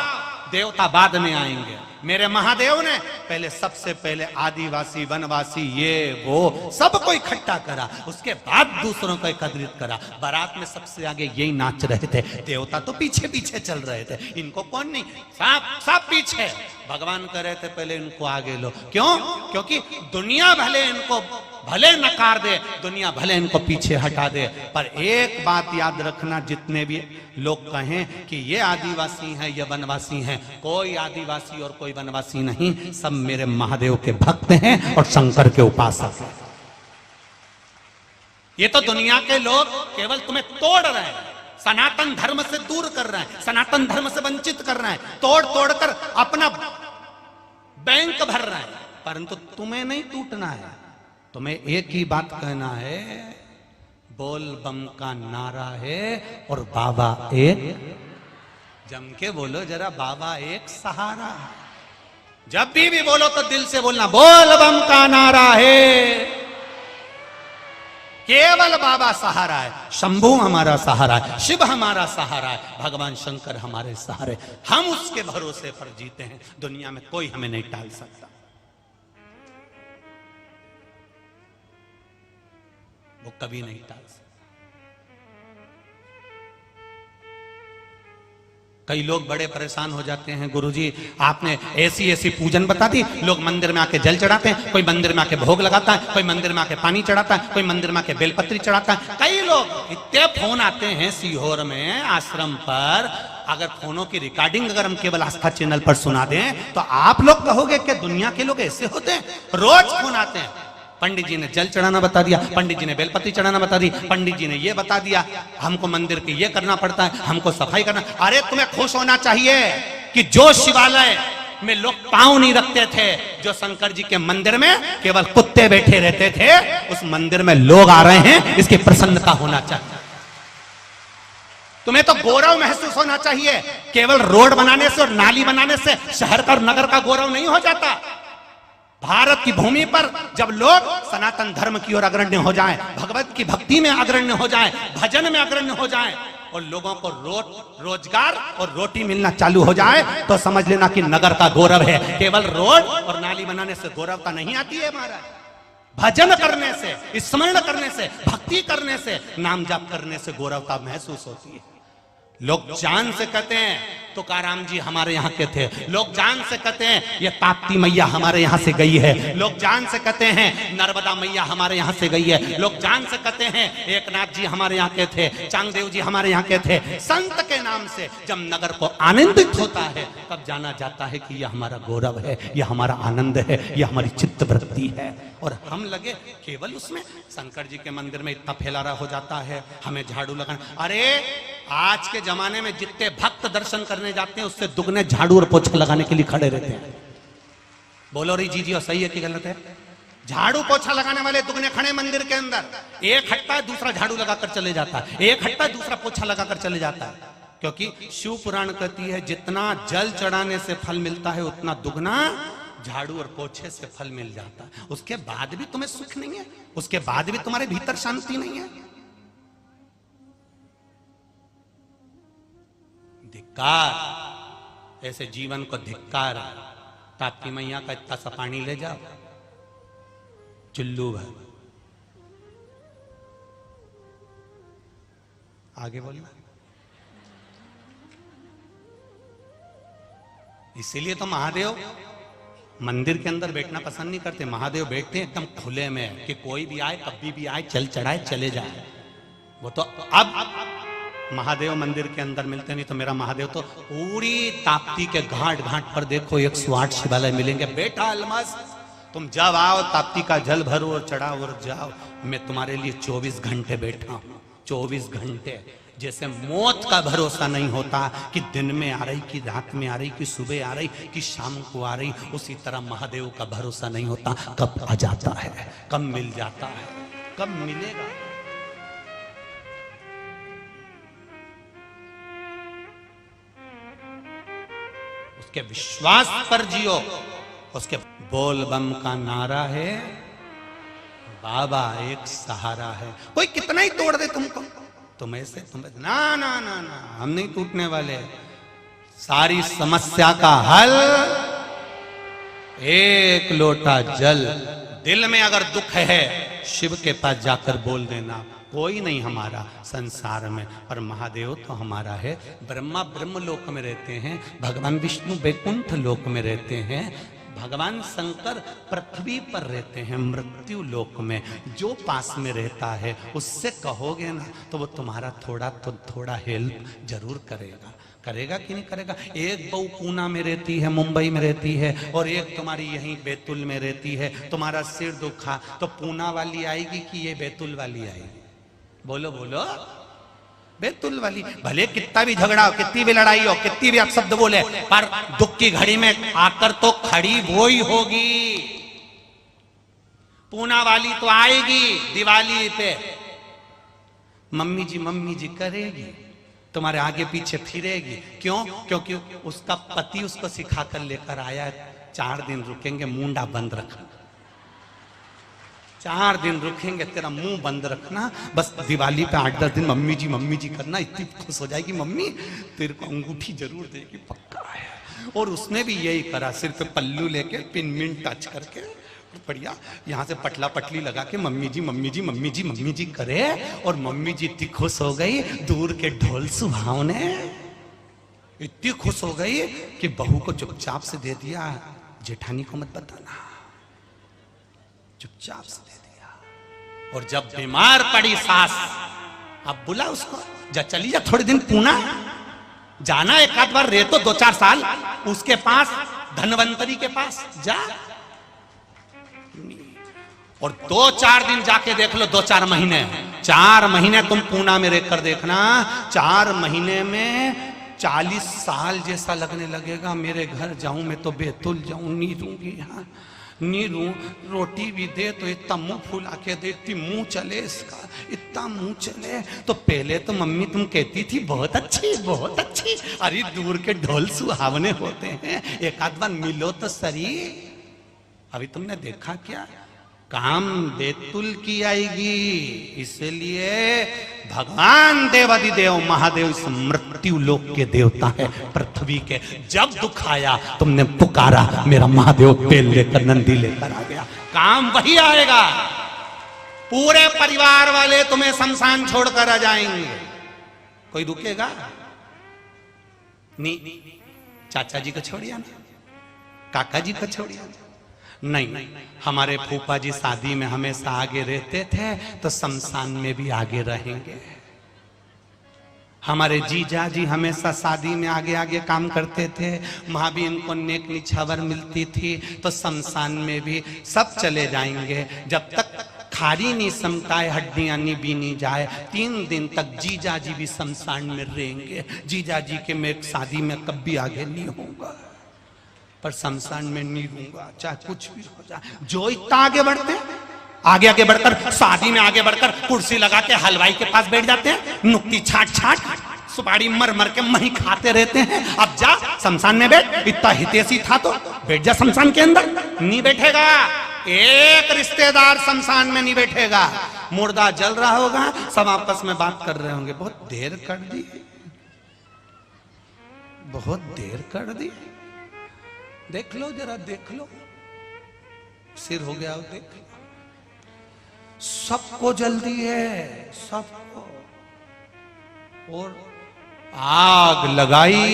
देवता बाद में आएंगे। मेरे महादेव ने पहले सबसे पहले आदिवासी वनवासी ये वो सबको इकट्ठा करा, उसके बाद दूसरों को एकत्रित करा। बारात में सबसे आगे यही नाच रहे थे, देवता तो पीछे पीछे चल रहे थे, इनको कौन नहीं, सब पीछे। भगवान कह रहे थे पहले इनको आगे लो। क्यों? क्योंकि दुनिया भले नकार दे, दुनिया भले इनको पीछे हटा दे, पर एक बात याद रखना, जितने भी लोग कहें कि ये आदिवासी हैं, ये वनवासी हैं, कोई आदिवासी और कोई वनवासी नहीं, सब मेरे महादेव के भक्त हैं और शंकर के उपासक हैं। ये तो दुनिया के लोग केवल तुम्हें तोड़ रहे हैं, सनातन धर्म से दूर कर रहे हैं, सनातन धर्म से वंचित कर रहे हैं, तोड़ कर अपना बैंक भर रहे हैं, परंतु तुम्हें नहीं टूटना है। तुम्हें एक ही बात कहना है, बोल बम का नारा है और बाबा एक, जम के बोलो जरा, बाबा एक सहारा। जब भी बोलो तो दिल से बोलना, बोल बम का नारा है, केवल बाबा सहारा है, शंभू हमारा सहारा है, शिव हमारा सहारा है, भगवान शंकर हमारे सहारे, हम उसके भरोसे पर जीते हैं। दुनिया में कोई हमें नहीं टाल सकता। वो कभी नहीं टाल सकता। कई लोग बड़े परेशान हो जाते हैं, गुरुजी आपने ऐसी पूजन बता दी, लोग मंदिर में आके जल चढ़ाते हैं, कोई मंदिर में आके भोग लगाता है, कोई मंदिर में आके पानी चढ़ाता है, कोई मंदिर में आके बेलपत्री चढ़ाता है। कई लोग, इतने फोन आते हैं सीहोर में आश्रम पर, अगर फोनों की रिकॉर्डिंग अगर हम केवल आस्था चैनल पर सुना दें तो आप लोग कहोगे कि दुनिया के लोग ऐसे होते हैं। रोज फोन आते हैं, पंडित जी ने जल चढ़ाना बता दिया, पंडित जी ने बेलपत्री चढ़ाना बता दी, पंडित जी ने ये बता दिया, हमको मंदिर के ये करना पड़ता है, हमको सफाई करना। अरे तुम्हें खुश होना चाहिए कि जो शिवालय में लोग पांव नहीं रखते थे, जो शंकर जी के मंदिर में केवल कुत्ते बैठे रहते थे, उस मंदिर में लोग आ रहे हैं, इसकी प्रसन्नता होना चाहिए। तुम्हें तो गौरव महसूस होना चाहिए। केवल रोड बनाने से और नाली बनाने से शहर का और नगर का गौरव नहीं हो जाता। भारत की भूमि पर जब लोग सनातन धर्म की ओर अग्रण्य हो जाएं, भगवत की भक्ति में अग्रण्य हो जाएं, भजन में अग्रण्य हो जाएं और लोगों को रोजगार और रोटी मिलना चालू हो जाए, तो समझ लेना कि नगर का गौरव है। केवल रोड और नाली बनाने से गौरवता नहीं आती है महाराज। भजन करने से, स्मरण करने से, भक्ति करने से, नाम जाप करने से गौरवता महसूस होती है। लोग जान से कहते हैं तुकाराम जी हमारे यहाँ के थे, लोग जान से कहते हैं ये ताप्ती मैया हमारे यहाँ से गई है, लोग जान से कहते हैं नर्मदा मैया हमारे यहाँ से गई है, लोग जान से कहते हैं एकनाथ जी हमारे यहाँ के थे, चांगदेव जी हमारे यहाँ के थे। संत के नाम से जब नगर को आनंदित होता है तब जाना जाता है कि यह हमारा गौरव है, यह हमारा आनंद है, यह हमारी चित्त वृत्ति है। और हम लगे केवल उसमें, शंकर जी के मंदिर में इतना फैलारा हो जाता है, हमें झाड़ू लगाना। अरे आज के जमाने में जितने भक्त दर्शन करने जाते हैं उससे दुगने झाड़ू और पोछा लगाने के लिए खड़े रहते हैं। बोलो री जी और सही है कि गलत है? झाड़ू पोछा लगाने वाले दुगने खड़े मंदिर के अंदर, एक हटता है दूसरा झाड़ू लगाकर चले जाता है, एक हटता है दूसरा पोछा लगाकर चले जाता है। क्योंकि शिव पुराण कहती है जितना जल चढ़ाने से फल मिलता है उतना दुगना झाड़ू और पोछे से फल मिल जाता है। उसके बाद भी तुम्हें सुख नहीं है, उसके बाद भी तुम्हारे भीतर शांति नहीं है। धिक्कार, ऐसे जीवन को धिक्कार। ताप्ती मैया का इतना सा पानी ले जाओ, चुल्लू भर। आगे बोलिए। इसीलिए तो महादेव मंदिर के अंदर बैठना पसंद नहीं करते। महादेव बैठते हैं एकदम खुले में कि कोई भी आए कभी भी आए, चल चढ़ाए चले जाए। वो तो अब महादेव मंदिर के अंदर मिलते नहीं। तो मेरा महादेव तो पूरी ताप्ती के घाट घाट पर देखो 108 शिवालय मिलेंगे। बेटा अलमस, तुम जब आओ ताप्ती का जल भरो और चढ़ाओ और जाओ। मैं तुम्हारे लिए 24 घंटे बैठा हूं, 24 घंटे। जैसे मौत का भरोसा नहीं होता कि दिन में आ रही, कि रात में आ रही, कि सुबह आ रही, कि शाम को आ रही, उसी तरह महादेव का भरोसा नहीं होता कब आ जाता है, कब मिल जाता है, कब मिलेगा। उसके विश्वास पर जियो। उसके बोल बम का नारा है, बाबा एक सहारा है। कोई कितना ही तोड़ दे तुमको, तुम ऐसे तुम ना ना ना ना, हम नहीं टूटने वाले। सारी समस्या का हल एक लोटा जल। दिल में अगर दुख है शिव के पास जाकर बोल देना, कोई नहीं हमारा संसार में। और महादेव तो हमारा है। ब्रह्मा ब्रह्म लोक में रहते हैं, भगवान विष्णु वैकुंठ लोक में रहते हैं, भगवान शंकर पृथ्वी पर रहते हैं मृत्यु लोक में। जो पास में रहता है उससे कहोगे ना तो वो तुम्हारा थोड़ा तो थोड़ा हेल्प जरूर करेगा। करेगा कि नहीं करेगा? एक बहू पूना में रहती है, मुंबई में रहती है, और एक तुम्हारी यहीं बैतुल में रहती है। तुम्हारा सिर दुखा तो पूना वाली आएगी कि ये बैतुल वाली आएगी? बोलो बोलो, बैतुल वाली। भले कितना भी झगड़ा हो, कितनी भी लड़ाई हो, कितनी भी अपशब्द बोले, पर दुख की घड़ी में आकर तो खड़ी वो ही होगी। पूना वाली तो आएगी दिवाली पे, मम्मी जी करेगी, तुम्हारे आगे पीछे फिरेगी। क्यों? क्योंकि उसका पति उसको सिखाकर लेकर आया, 4 दिन रुकेंगे मुंडा बंद रखना, 4 दिन रुकेंगे तेरा मुंह बंद रखना। बस दिवाली पे 8-10 दिन मम्मी जी करना, इतनी खुश हो जाएगी मम्मी, तेरे को अंगूठी जरूर देगी, पक्का है। और उसने भी यही करा, सिर पे पल्लू लेके पिन मिन टच करके बढ़िया यहाँ से पटला पटली लगा के मम्मी जी करे। और मम्मी जी इतनी खुश हो गई, दूर के ढोल सुहावने इतनी खुश हो गई कि बहू को चुपचाप से दे दिया, जेठानी को मत बताना, चुपचाप से दे दिया। और जब बीमार पड़ी सास, अब बुला उसको, जा चली जा थोड़े दिन पूना, जाना एक आध बार, रह तो 2-4 साल उसके पास, धनवंतरी के पास जा। और 2-4 दिन जाके देख लो, 2-4 महीने, 4 महीने तुम पूना में रहकर देखना, 4 महीने में 40 साल जैसा लगने लगेगा। मेरे घर जाऊं मैं तो बैतुल जाऊं, नहीं रहूंगी यहाँ, नीरू रोटी भी दे तो इतना मुंह फुला के दे, इतनी मुंह चले इसका, इतना मुंह चले। तो पहले तो मम्मी तुम कहती थी बहुत अच्छी बहुत अच्छी, अरे दूर के ढोल सुहावने होते हैं, एक आध बार मिलो तो सरी। अभी तुमने देखा क्या? काम बैतुल की आएगी। इसलिए भगवान देवादिदेव महादेव इस मृत्यु लोक के देवता है, पृथ्वी के। जब दुख आया तुमने पुकारा, मेरा महादेव बेल लेकर नंदी लेकर आ गया। काम वही आएगा। पूरे परिवार वाले तुम्हें शमशान छोड़कर आ जाएंगे। कोई रुकेगा? नहीं, चाचा जी को छोड़िया ना, काका जी को छोड़िया ना। नहीं, हमारे फूफा जी शादी में हमेशा आगे रहते थे तो शमशान में भी आगे रहेंगे। हमारे जीजा जी हमेशा शादी में आगे आगे काम करते थे, वहां भी इनको नेक निछावर मिलती थी, तो शमशान में भी सब चले जाएंगे। जब तक खारी नहीं समटाए, हड्डियां नहीं बीनी जाए, 3 दिन तक जीजा जी भी शमशान में रहेंगे। जीजा जी के मैं शादी में कभी आगे नहीं होऊंगा, पर शमशान में नहीं रहूंगा, चाहे कुछ भी हो जाए। जो इतना आगे बढ़ते हैं, आगे आगे बढ़कर शादी में आगे बढ़कर कुर्सी लगा के हलवाई के पास बैठ जाते हैं, नुक्ती छाट छाट सुपारी मर मर के मही खाते रहते हैं। अब जा शमशान में बैठ, इतना हितैषी था तो बैठ जा शमशान के अंदर। नहीं बैठेगा, एक रिश्तेदार शमशान में नहीं बैठेगा। मुर्दा जल रहा होगा, सब आपस में बात कर रहे होंगे, बहुत देर कर दी, बहुत देर कर दी, देख लो जरा, देख लो, सिर हो गया, देख लो। सबको जल्दी है, सबको। और आग लगाई,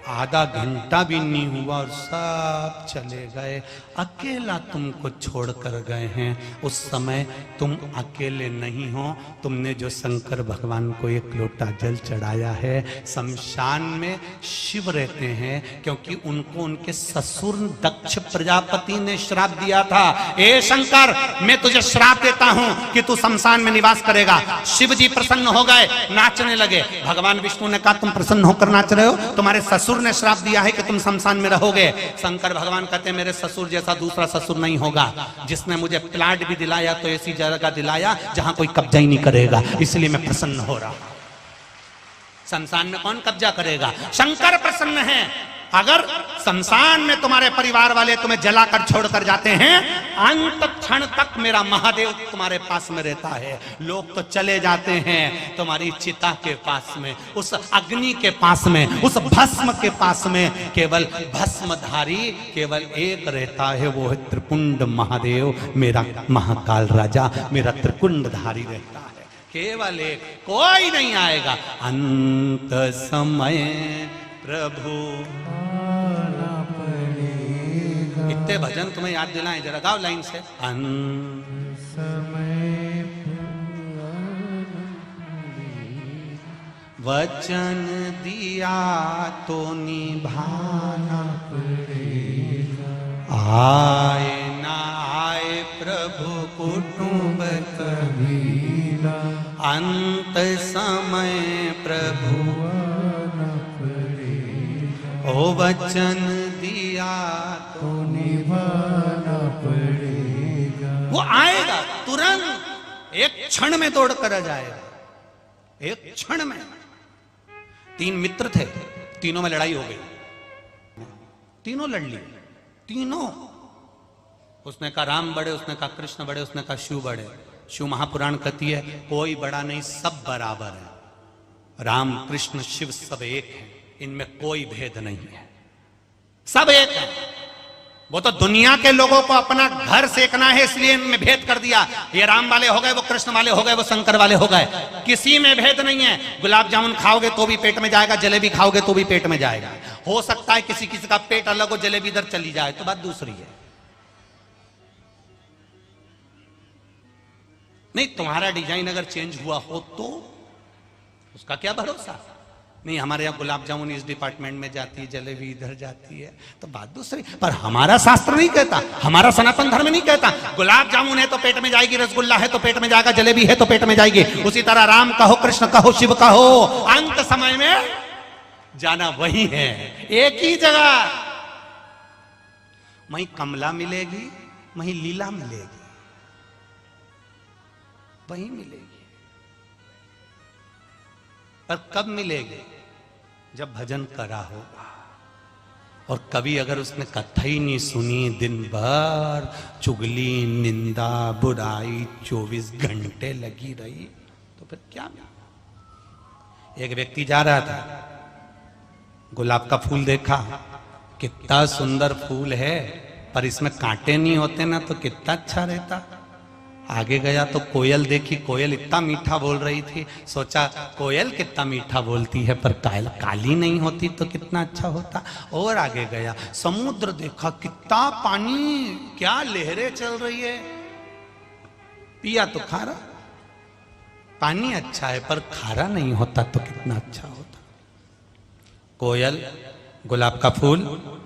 आधा घंटा भी नहीं हुआ और सब चले गए। अकेला तुमको छोड़कर गए हैं। उस समय तुम अकेले नहीं हो, तुमने जो शंकर भगवान को एक लोटा जल चढ़ाया है। शमशान में शिव रहते हैं, क्योंकि उनको उनके ससुर दक्ष प्रजापति ने श्राप दिया था। ए शंकर, मैं तुझे श्राप देता हूं कि तू शमशान में निवास करेगा। शिव जी प्रसन्न हो गए, नाचने लगे। भगवान विष्णु ने कहा तुम प्रसन्न होकर नाच रहे हो, तुम्हारे ससुर ने श्राप दिया है कि तुम शमशान में रहोगे। शंकर भगवान कहते हैं मेरे ससुर जैसा दूसरा ससुर नहीं होगा। जिसने मुझे प्लाट भी दिलाया तो ऐसी जगह दिलाया जहां कोई कब्जा ही नहीं करेगा, इसलिए मैं प्रसन्न हो रहा हूं। शमशान में कौन कब्जा करेगा? शंकर प्रसन्न है। अगर शमशान में तुम्हारे परिवार वाले तुम्हें जलाकर छोड़कर जाते हैं, अंत क्षण तक मेरा महादेव तुम्हारे पास में रहता है। लोग तो चले जाते हैं तुम्हारी चिता के पास में, उस अग्नि के पास में, उस भस्म के पास में। केवल भस्मधारी केवल एक रहता है, वो है त्रिपुंड महादेव, मेरा महाकाल राजा, मेरा त्रिपुंडधारी रहता है। केवल एक, कोई नहीं आएगा। अंत समय प्रभु इतने भजन तुम्हें याद दिलाएं, जरा गाओ लाइन से। अंत समय वचन दिया तो निभाना पड़ेगा, आए ना आए प्रभु कुटुंब कबीरा। अंत समय प्रभु ओ वचन दिया तो निभाना पड़ेगा। वो आएगा तुरंत, एक क्षण में दौड़ कर आ जाएगा, एक क्षण में। 3 मित्र थे, तीनों में लड़ाई हो गई, तीनों लड़ ली, तीनों। उसने कहा राम बड़े, उसने कहा कृष्ण बड़े, उसने कहा शिव बड़े। शिव महापुराण कहती है कोई बड़ा नहीं, सब बराबर है। राम कृष्ण शिव सब एक है, इनमें कोई भेद नहीं है, सब एक है। वो तो दुनिया के लोगों को अपना घर सेकना है, इसलिए इनमें भेद कर दिया। ये राम वाले हो गए, वो कृष्ण वाले हो गए, वो शंकर वाले हो गए। किसी में भेद नहीं है। गुलाब जामुन खाओगे तो भी पेट में जाएगा, जलेबी खाओगे तो भी पेट में जाएगा। हो सकता है किसी किसी का पेट अलग हो, जलेबी इधर चली जाए, तो बात दूसरी है। नहीं, तुम्हारा डिजाइन अगर चेंज हुआ हो तो उसका क्या भरोसा। नहीं, हमारे यहाँ गुलाब जामुन इस डिपार्टमेंट में जाती है, जलेबी इधर जाती है, तो बात दूसरी। पर हमारा शास्त्र नहीं कहता, हमारा सनातन धर्म नहीं कहता गुलाब जामुन है तो पेट में जाएगी, रसगुल्ला है तो पेट में जाएगा, जलेबी है तो पेट में जाएगी। उसी तरह राम कहो, कृष्ण कहो, शिव कहो, अंत समय में जाना वही है, एक ही जगह। वहीं कमला मिलेगी, वहीं लीला मिलेगी, वहीं मिलेगी। पर कब मिलेगी? जब भजन करा होगा। और कभी अगर उसने कथा ही नहीं सुनी, दिन भर चुगली, निंदा, बुराई 24 घंटे लगी रही, तो फिर क्या मिला? एक व्यक्ति जा रहा था, गुलाब का फूल देखा, कितना सुंदर फूल है, पर इसमें कांटे नहीं होते ना, तो कितना अच्छा रहता। आगे गया तो कोयल देखी, कोयल इतना मीठा बोल रही थी, सोचा कोयल कितना मीठा बोलती है, पर काली नहीं होती तो कितना अच्छा होता। और आगे गया, समुद्र देखा, कितना पानी, क्या लहरें चल रही है। पिया तो खारा, पानी अच्छा है पर खारा नहीं होता तो कितना अच्छा होता। कोयल, गुलाब का फूल,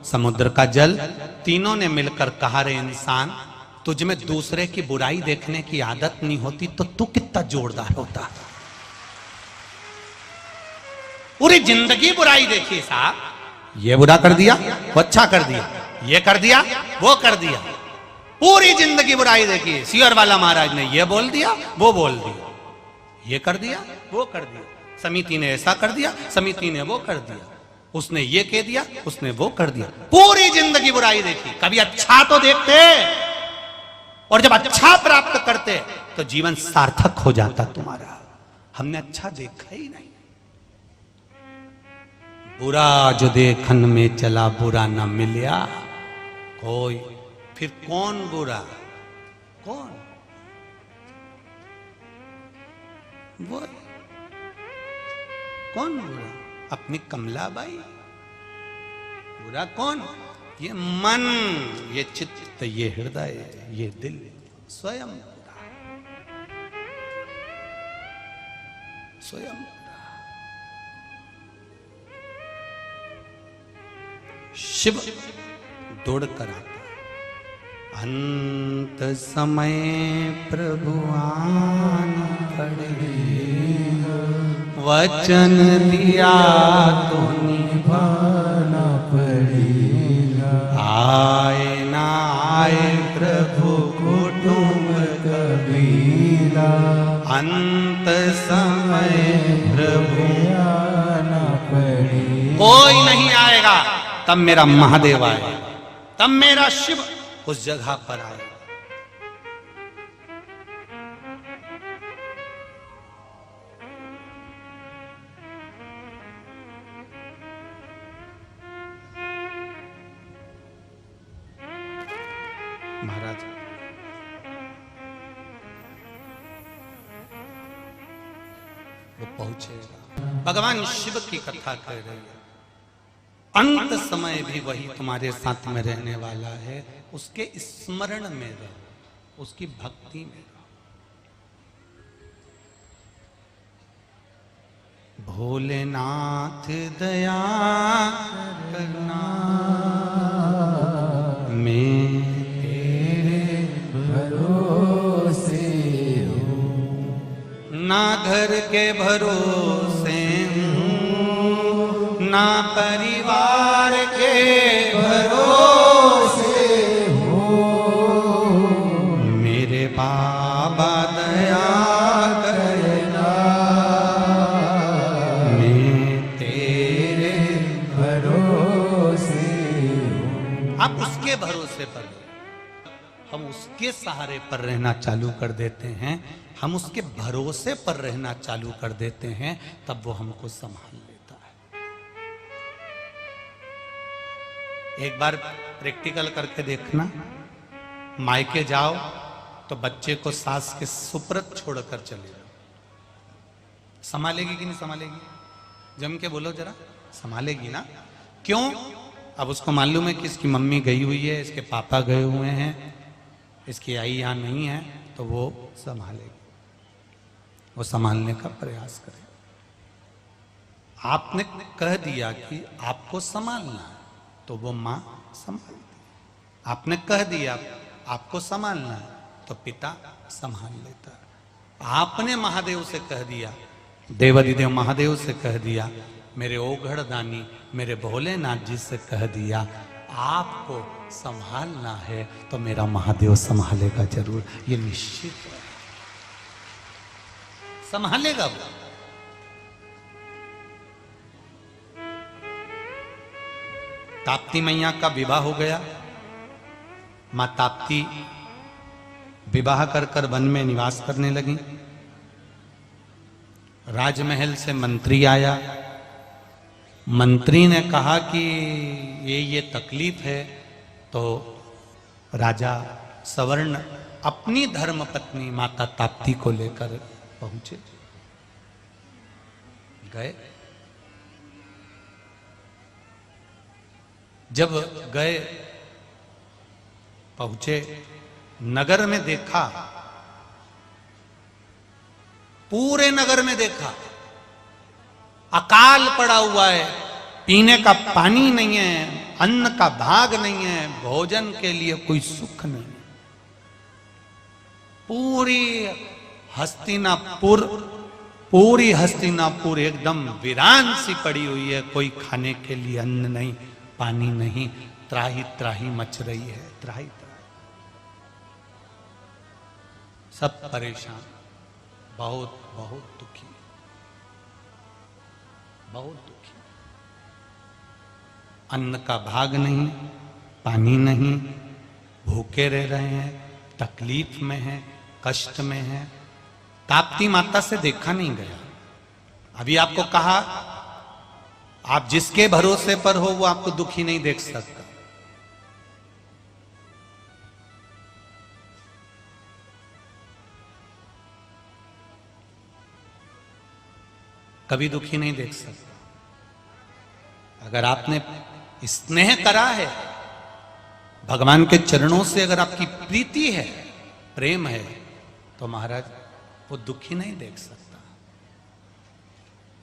समुद्र का जल, तीनों ने मिलकर कहा, रे इंसान, तुझ में दूसरे की बुराई देखने की आदत नहीं होती तो तू कितना जोरदार होता। पूरी जिंदगी बुराई देखी साहब, ये बुरा कर दिया, वो अच्छा कर दिया, ये कर दिया, वो कर दिया, पूरी जिंदगी बुराई देखी। सियर वाला महाराज ने ये बोल दिया, वो बोल दिया, ये कर दिया, वो कर दिया, समिति ने ऐसा कर दिया, समिति ने वो कर दिया, उसने ये कह दिया, उसने वो कर दिया, पूरी जिंदगी बुराई देखी। कभी अच्छा तो देखते, और जब अच्छा प्राप्त करते तो जीवन सार्थक हो जाता तुम्हारा। हमने अच्छा देखा ही नहीं। बुरा जो देखन में चला, बुरा न मिलिया कोई, फिर कौन बुरा, कौन वो, कौन बुरा? अपनी कमलाबाई। बुरा कौन? ये मन, ये चित्त, ये हृदय, ये दिल, स्वयं बुरा, स्वयं बुरा। शिव दौड़ कर आता, अंत समय प्रभु आना पड़ेगा, वचन दिया तो निभाना पड़ेगा, आए ना आए प्रभु कुटुंब कबीरा, अंत समय प्रभु आना पड़ेगा। कोई नहीं आएगा, तब मेरा महादेव आएगा, तब मेरा शिव उस जगह पर आएगा। महाराज वो पहुंचेगा। भगवान शिव की कथा कह रही है, अंत समय भी वही तुम्हारे साथ में रहने वाला है, उसके स्मरण में रहो, उसकी भक्ति में रहो। भोलेनाथ दया करना, मैं तेरे भरोसे हूँ, ना घर के भरोसे हूँ, ना परिवार के भरोसे हूँ, मेरे बाबा दया करना, मैं तेरे भरोसे हूँ। आप उसके भरोसे पर, हम उसके सहारे पर रहना चालू कर देते हैं, हम उसके भरोसे पर रहना चालू कर देते हैं, तब वो हमको संभाल लेता है। एक बार प्रैक्टिकल करके देखना, मायके जाओ तो बच्चे को सास के सुपुर्द छोड़कर चले जाओ, संभालेगी कि नहीं संभालेगी? जम के बोलो जरा, संभालेगी ना? क्यों? अब उसको मालूम है कि इसकी मम्मी गई हुई है, इसके पापा गए हुए हैं, इसकी आई यहाँ नहीं है, तो वो संभालेगी, वो संभालने का प्रयास करे। आपने कह दिया कि आपको संभालना है, तो वो माँ संभालती। आपने कह दिया आपको संभालना है, तो पिता संभाल लेता है। आपने महादेव से कह दिया, देवाधिदेव महादेव से कह दिया, मेरे ओघड़ दानी मेरे भोलेनाथ जी से कह दिया, आपको संभालना है, तो मेरा महादेव संभालेगा जरूर, ये निश्चित है, संभालेगा वो। ताप्ती मैया का विवाह हो गया, मां ताप्ती विवाह कर कर वन में निवास करने लगी। राजमहल से मंत्री आया, मंत्री ने कहा कि ये तकलीफ है, तो राजा सवर्ण अपनी धर्म पत्नी माता ताप्ती को लेकर पहुंचे, गए। जब गए, पहुंचे, नगर में देखा, पूरे नगर में देखा अकाल पड़ा हुआ है, पीने का पानी नहीं है, अन्न का भाग नहीं है, भोजन के लिए कोई सुख नहीं। पूरी हस्तिनापुर एकदम वीरान सी पड़ी हुई है, कोई खाने के लिए अन्न नहीं, पानी नहीं, त्राही त्राही मच रही है, त्राही त्राही, सब परेशान, बहुत बहुत दुखी, बहुत दुखी। अन्न का भाग नहीं, पानी नहीं, भूखे रह रहे हैं, तकलीफ में हैं, कष्ट में हैं। ताप्ती माता से देखा नहीं गया। अभी आपको कहा, आप जिसके भरोसे पर हो वो आपको दुखी नहीं देख सकता। कभी दुखी नहीं देख सकता। अगर आपने स्नेह करा है, भगवान के चरणों से अगर आपकी प्रीति है, प्रेम है, तो महाराज वो दुखी नहीं देख सकता।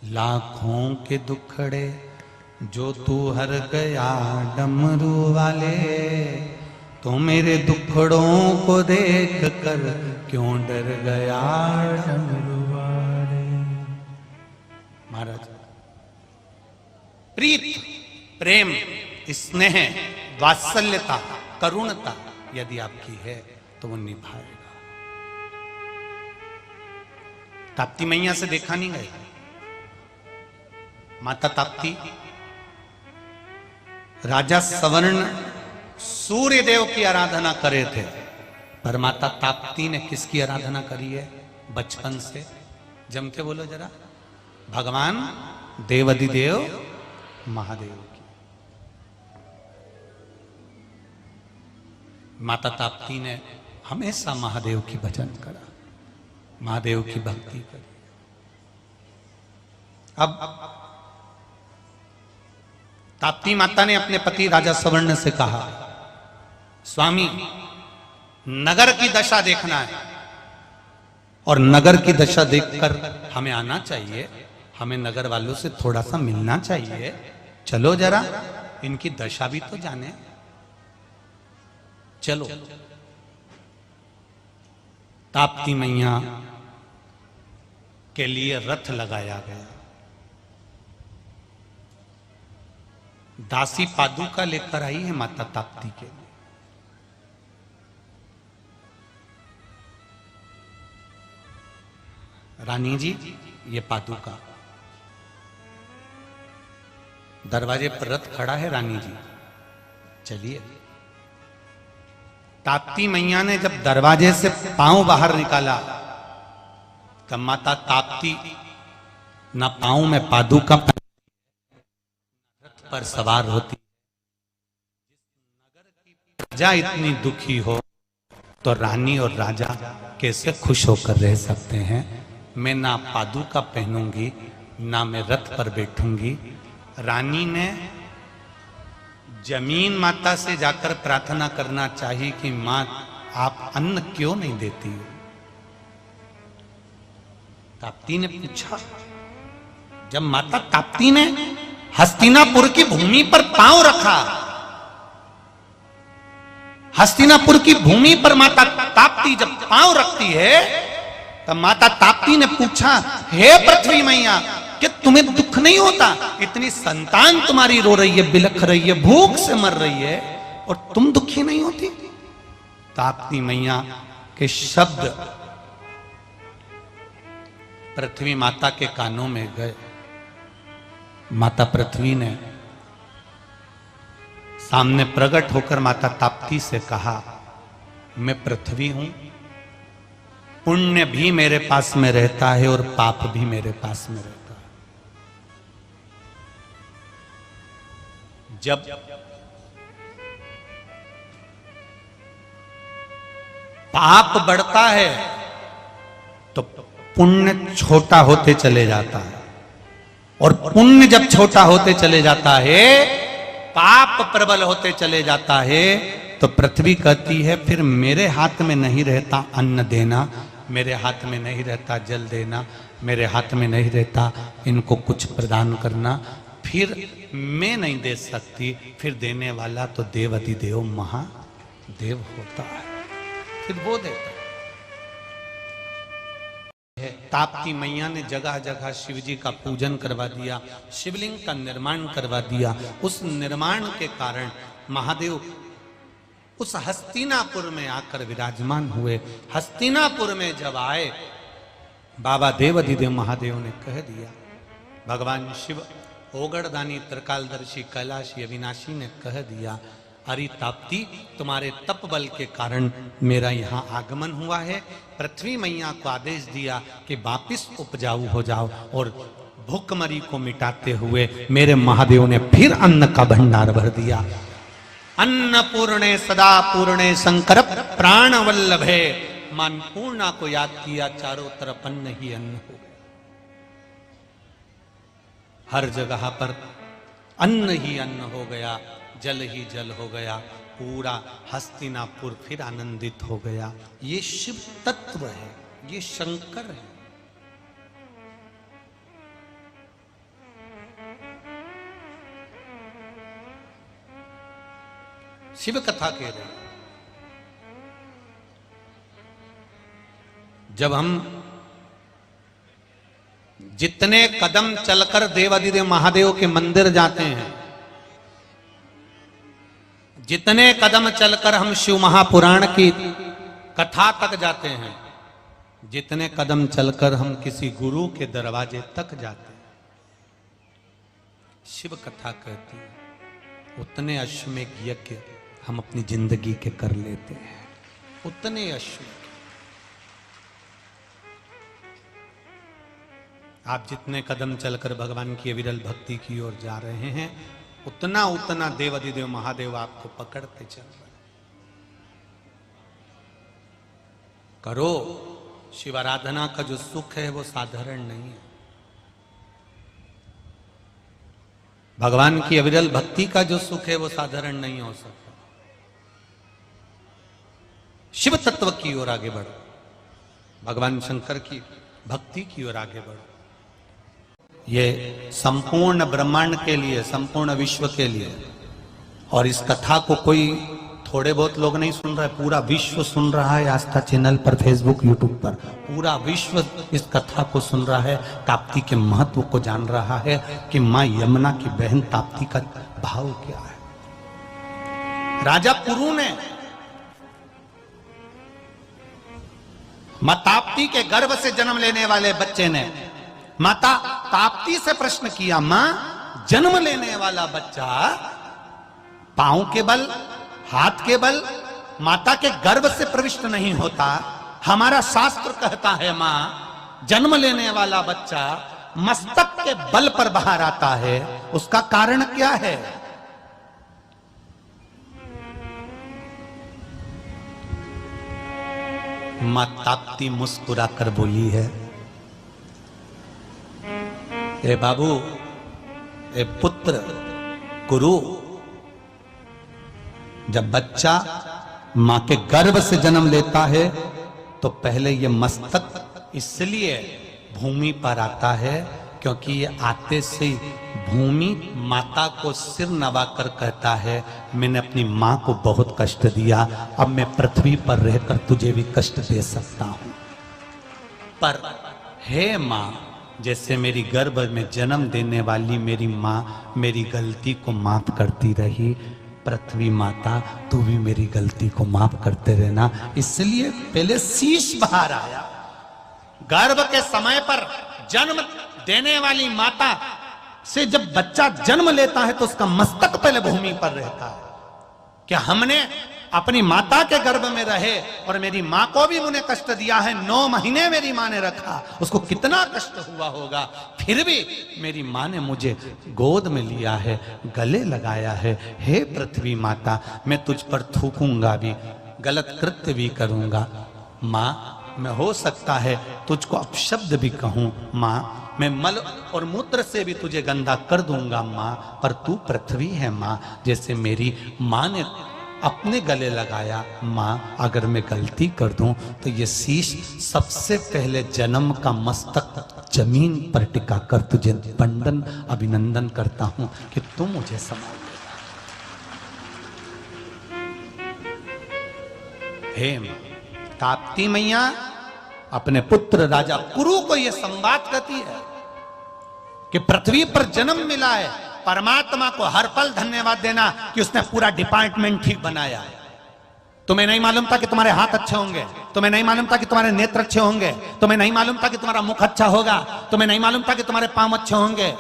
लाखों के दुखड़े जो तू हर गया डमरू वाले, तो मेरे दुखड़ों को देख कर क्यों डर गया डमरू वाले। महाराज प्रीत, प्रेम, स्नेह, वात्सल्यता, करुणता यदि आपकी है तो वो निभाएगा। ताप्ती मैया से देखा नहीं गया। माता ताप्ती राजा सवर्ण सूर्य देव की आराधना करे थे, पर माता ताप्ती ने किसकी आराधना करी है बचपन से? जम के बोलो जरा। भगवान देवाधिदेव महादेव की। माता ताप्ती ने हमेशा महादेव की भजन करा, महादेव की भक्ति करी। अब ताप्ती माता ने अपने पति राजा सवर्ण से कहा, स्वामी नगर की दशा देखना है और नगर की दशा देखकर हमें आना चाहिए, हमें नगर वालों से थोड़ा सा मिलना चाहिए, चलो जरा इनकी दशा भी तो जाने, चलो। ताप्ती मैया के लिए रथ लगाया गया। दासी पादुका लेकर आई है माता ताप्ती के लिए। रानी जी ये पादुका, दरवाजे पर रथ खड़ा है, रानी जी चलिए। ताप्ती मैया ने जब दरवाजे से पांव बाहर निकाला तब माता ताप्ती ना पांव में पादुका रथ पर सवार होती। नगर की प्रजा इतनी दुखी हो तो रानी और राजा कैसे खुश होकर रह सकते हैं? मैं ना पादुका पहनूंगी, ना मैं रथ पर बैठूंगी। रानी ने जमीन माता से जाकर प्रार्थना करना चाहिए कि मां आप अन्न क्यों नहीं देती हो? ताप्ती ने पूछा। जब माता ताप्ती ने हस्तिनापुर की भूमि पर पांव रखा, हस्तिनापुर की भूमि पर माता ताप्ती जब पांव रखती है तब माता ताप्ती ने पूछा, हे पृथ्वी मैया कि तुम्हें दुख नहीं होता? इतनी संतान तुम्हारी रो रही है, बिलख रही है, भूख से मर रही है और तुम दुखी नहीं होती? ताप्ती मैया के शब्द पृथ्वी माता के कानों में गए। माता पृथ्वी ने सामने प्रकट होकर माता ताप्ती से कहा, मैं पृथ्वी हूं, पुण्य भी मेरे पास में रहता है और पाप भी मेरे पास में रहता है। जब पाप बढ़ता है तो पुण्य छोटा होते चले जाता है, और पुण्य जब छोटा होते चले जाता है, पाप प्रबल होते चले जाता है, तो पृथ्वी कहती है फिर मेरे हाथ में नहीं रहता अन्न देना, मेरे हाथ में नहीं रहता जल देना, मेरे हाथ में नहीं रहता इनको कुछ प्रदान करना, फिर मैं नहीं दे सकती, फिर देने वाला तो देवाधिदेव महादेव होता है, फिर वो देता है। ताप्ती मैया ने जगह जगह शिव जी का पूजन करवा दिया, शिवलिंग का निर्माण करवा दिया। उस निर्माण के कारण महादेव उस हस्तिनापुर में आकर विराजमान हुए। हस्तिनापुर में जब आए, बाबा देवाधिदेव महादेव ने कह दिया, भगवान शिव ओगड़दानी त्रिकालदर्शी कैलाशी अविनाशी ने कह दिया, अरे ताप्ती, तुम्हारे तप बल के कारण मेरा यहाँ आगमन हुआ है। पृथ्वी मैया को आदेश दिया कि वापिस उपजाऊ हो जाओ, और भूखमरी को मिटाते हुए मेरे महादेव ने फिर अन्न का भंडार भर दिया। अन्नपूर्णे सदा पूर्णे शंकर प्राण वल्लभे, मान पूर्णा को याद किया, चारों तरफ अन्न ही अन्न हो गया, हर जगह पर अन्न ही अन्न हो गया, जल ही जल हो गया, पूरा हस्तिनापुर फिर आनंदित हो गया। ये शिव तत्व है, ये शंकर है। शिव कथा कह रहे हैं। जब हम जितने कदम चलकर देवाधिदेव महादेव के मंदिर जाते हैं, जितने कदम चलकर हम शिव महापुराण की कथा तक जाते हैं, जितने कदम चलकर हम किसी गुरु के दरवाजे तक जाते हैं, शिव कथा कहती है, उतने अश्वमेध यज्ञ हम अपनी जिंदगी के कर लेते हैं, उतने अश्वमेध। आप जितने कदम चलकर भगवान की अविरल भक्ति की ओर जा रहे हैं, उतना उतना देवाधिदेव महादेव आपको पकड़ते चल रहे। करो, शिव आराधना का जो सुख है वो साधारण नहीं है। भगवान की अविरल भक्ति का जो सुख है वो साधारण नहीं हो सकता। शिव तत्व की ओर आगे बढ़ो, भगवान शंकर की भक्ति की ओर आगे बढ़ो। ये संपूर्ण ब्रह्मांड के लिए, संपूर्ण विश्व के लिए, और इस कथा को कोई थोड़े बहुत लोग नहीं सुन रहा है, पूरा विश्व सुन रहा है। आस्था चैनल पर, फेसबुक, यूट्यूब पर पूरा विश्व इस कथा को सुन रहा है, ताप्ती के महत्व को जान रहा है कि मां यमुना की बहन ताप्ती का भाव क्या है। राजा पुरु ने मां ताप्ती के गर्भ से जन्म लेने वाले बच्चे ने माता ताप्ती से प्रश्न किया, मां, जन्म लेने वाला बच्चा पांव के बल, हाथ के बल, माता के गर्भ से प्रविष्ट नहीं होता। हमारा शास्त्र कहता है मां, जन्म लेने वाला बच्चा मस्तक के बल पर बाहर आता है। उसका कारण क्या है? मां ताप्ती मुस्कुराकर बोली है, ए बाबू, ए पुत्र, गुरु, जब बच्चा मां के गर्भ से जन्म लेता है तो पहले ये मस्तक इसलिए भूमि पर आता है क्योंकि ये आते से भूमि माता को सिर नवाकर कहता है, मैंने अपनी मां को बहुत कष्ट दिया, अब मैं पृथ्वी पर रहकर तुझे भी कष्ट दे सकता हूं। पर हे मां, जैसे मेरी गर्भ में जन्म देने वाली मेरी मां मेरी गलती को माफ करती रही, पृथ्वी माता तू भी मेरी गलती को माफ करते रहना। इसलिए पहले शीश बाहर आया। गर्भ के समय पर जन्म देने वाली माता से जब बच्चा जन्म लेता है तो उसका मस्तक पहले भूमि पर रहता है। क्या हमने अपनी माता के गर्भ में रहे और मेरी मां को भी उन्हें कष्ट दिया है, 9 महीने मेरी मां ने रखा, उसको कितना कष्ट हुआ होगा, फिर भी मेरी मां ने मुझे गोद में लिया है, गले लगाया है। हे पृथ्वी माता, मैं तुझ पर थूकूंगा भी, गलत कृत्य भी करूंगा, माँ मैं हो सकता है तुझको अपशब्द भी कहूं माँ, मैं मल और मूत्र से भी तुझे गंदा कर दूंगा माँ, पर तू पृथ्वी है माँ। जैसे मेरी माँ ने अपने गले लगाया, माँ अगर मैं गलती कर दूं तो ये शीश सबसे पहले जन्म का मस्तक जमीन पर टिका कर तुझे वंदन अभिनंदन करता हूं कि तू मुझे संभाल। हे ताप्ती मैया अपने पुत्र राजा कुरु को यह संवाद कहती है कि पृथ्वी पर जन्म मिला है, परमात्मा को हर पल धन्यवाद देना कि उसने पूरा डिपार्टमेंट ठीक बनाया है। तुम्हें नहीं मालूम था कि तुम्हारे हाथ अच्छे होंगे, तुम्हें नहीं मालूम था कि तुम्हारे नेत्र अच्छे होंगे, तुम्हें नहीं मालूम था कि तुम्हारा मुख अच्छा होगा, तुम्हें नहीं मालूम था कि तुम्हारे पांव अच्छे होंगे।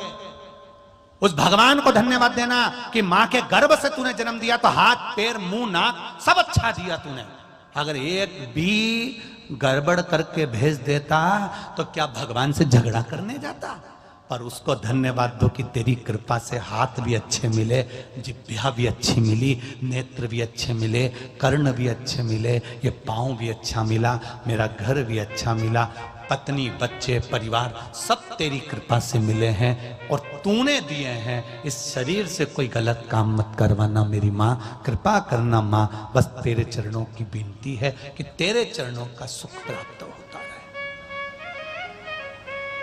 उस भगवान को धन्यवाद देना कि मां के गर्भ से तूने जन्म दिया तो हाथ पैर मुंह नाक सब अच्छा दिया तूने। अगर एक भी गड़बड़ करके भेज देता तो क्या भगवान से झगड़ा करने जाता? पर उसको धन्यवाद दो कि तेरी कृपा से हाथ भी अच्छे मिले, जिह्वा भी अच्छी मिली, नेत्र भी अच्छे मिले, कर्ण भी अच्छे मिले, ये पाँव भी अच्छा मिला, मेरा घर भी अच्छा मिला, पत्नी बच्चे परिवार सब तेरी कृपा से मिले हैं और तूने दिए हैं। इस शरीर से कोई गलत काम मत करवाना मेरी माँ, कृपा करना माँ। बस तेरे चरणों की विनती है कि तेरे चरणों का सुख प्राप्त होता रहे।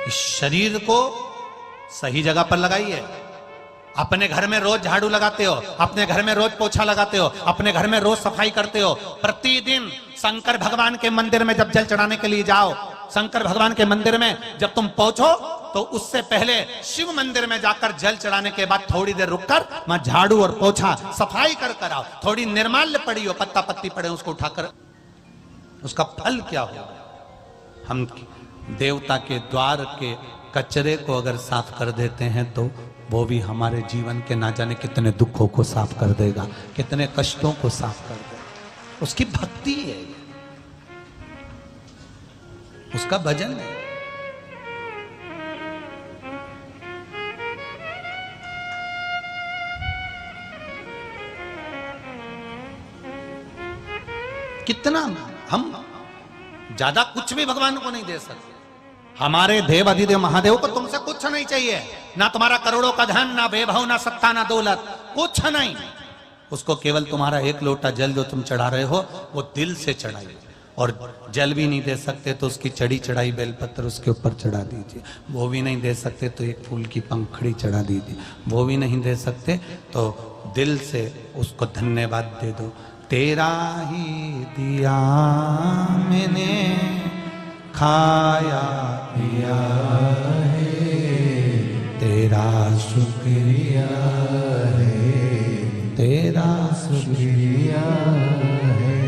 इस शरीर को सही जगह पर लगाइए। अपने घर में रोज झाड़ू लगाते हो, अपने घर में रोज पोछा लगाते हो, अपने घर में रोज सफाई करते हो। प्रतिदिन शंकर भगवान के मंदिर में जब जल चढ़ाने के लिए जाओ, शंकर भगवान के मंदिर में जब तुम पहुंचो तो उससे पहले शिव मंदिर में जाकर जल चढ़ाने के बाद थोड़ी देर रुककर वहां झाड़ू और पोछा सफाई कर आओ। थोड़ी निर्माल्य पड़ी हो, पत्ता पत्ती पड़े, उसको उठाकर, उसका फल क्या होगा? हम देवता के द्वार के कचरे को अगर साफ कर देते हैं तो वो भी हमारे जीवन के ना जाने कितने दुखों को साफ कर देगा, कितने कष्टों को साफ कर देगा। उसकी भक्ति है, उसका भजन है। कितना हम ज्यादा कुछ भी भगवान को नहीं दे सकते। हमारे देव अधिदेव महादेव को तुमसे कुछ नहीं चाहिए, ना तुम्हारा करोड़ों का धन, ना वैभव, ना सत्ता, ना दौलत, कुछ नहीं। उसको केवल तुम्हारा एक लोटा जल जो तुम चढ़ा रहे हो वो दिल से चढ़ाइए। और जल भी नहीं दे सकते तो उसकी चढ़ी चढ़ाई बेलपत्र उसके ऊपर चढ़ा दीजिए। वो भी नहीं दे सकते तो एक फूल की पंखड़ी चढ़ा दीजिए। वो भी नहीं दे सकते तो दिल से उसको धन्यवाद दे दो। तेरा ही दिया मैंने खाया पिया है, तेरा शुक्रिया है, तेरा शुक्रिया है।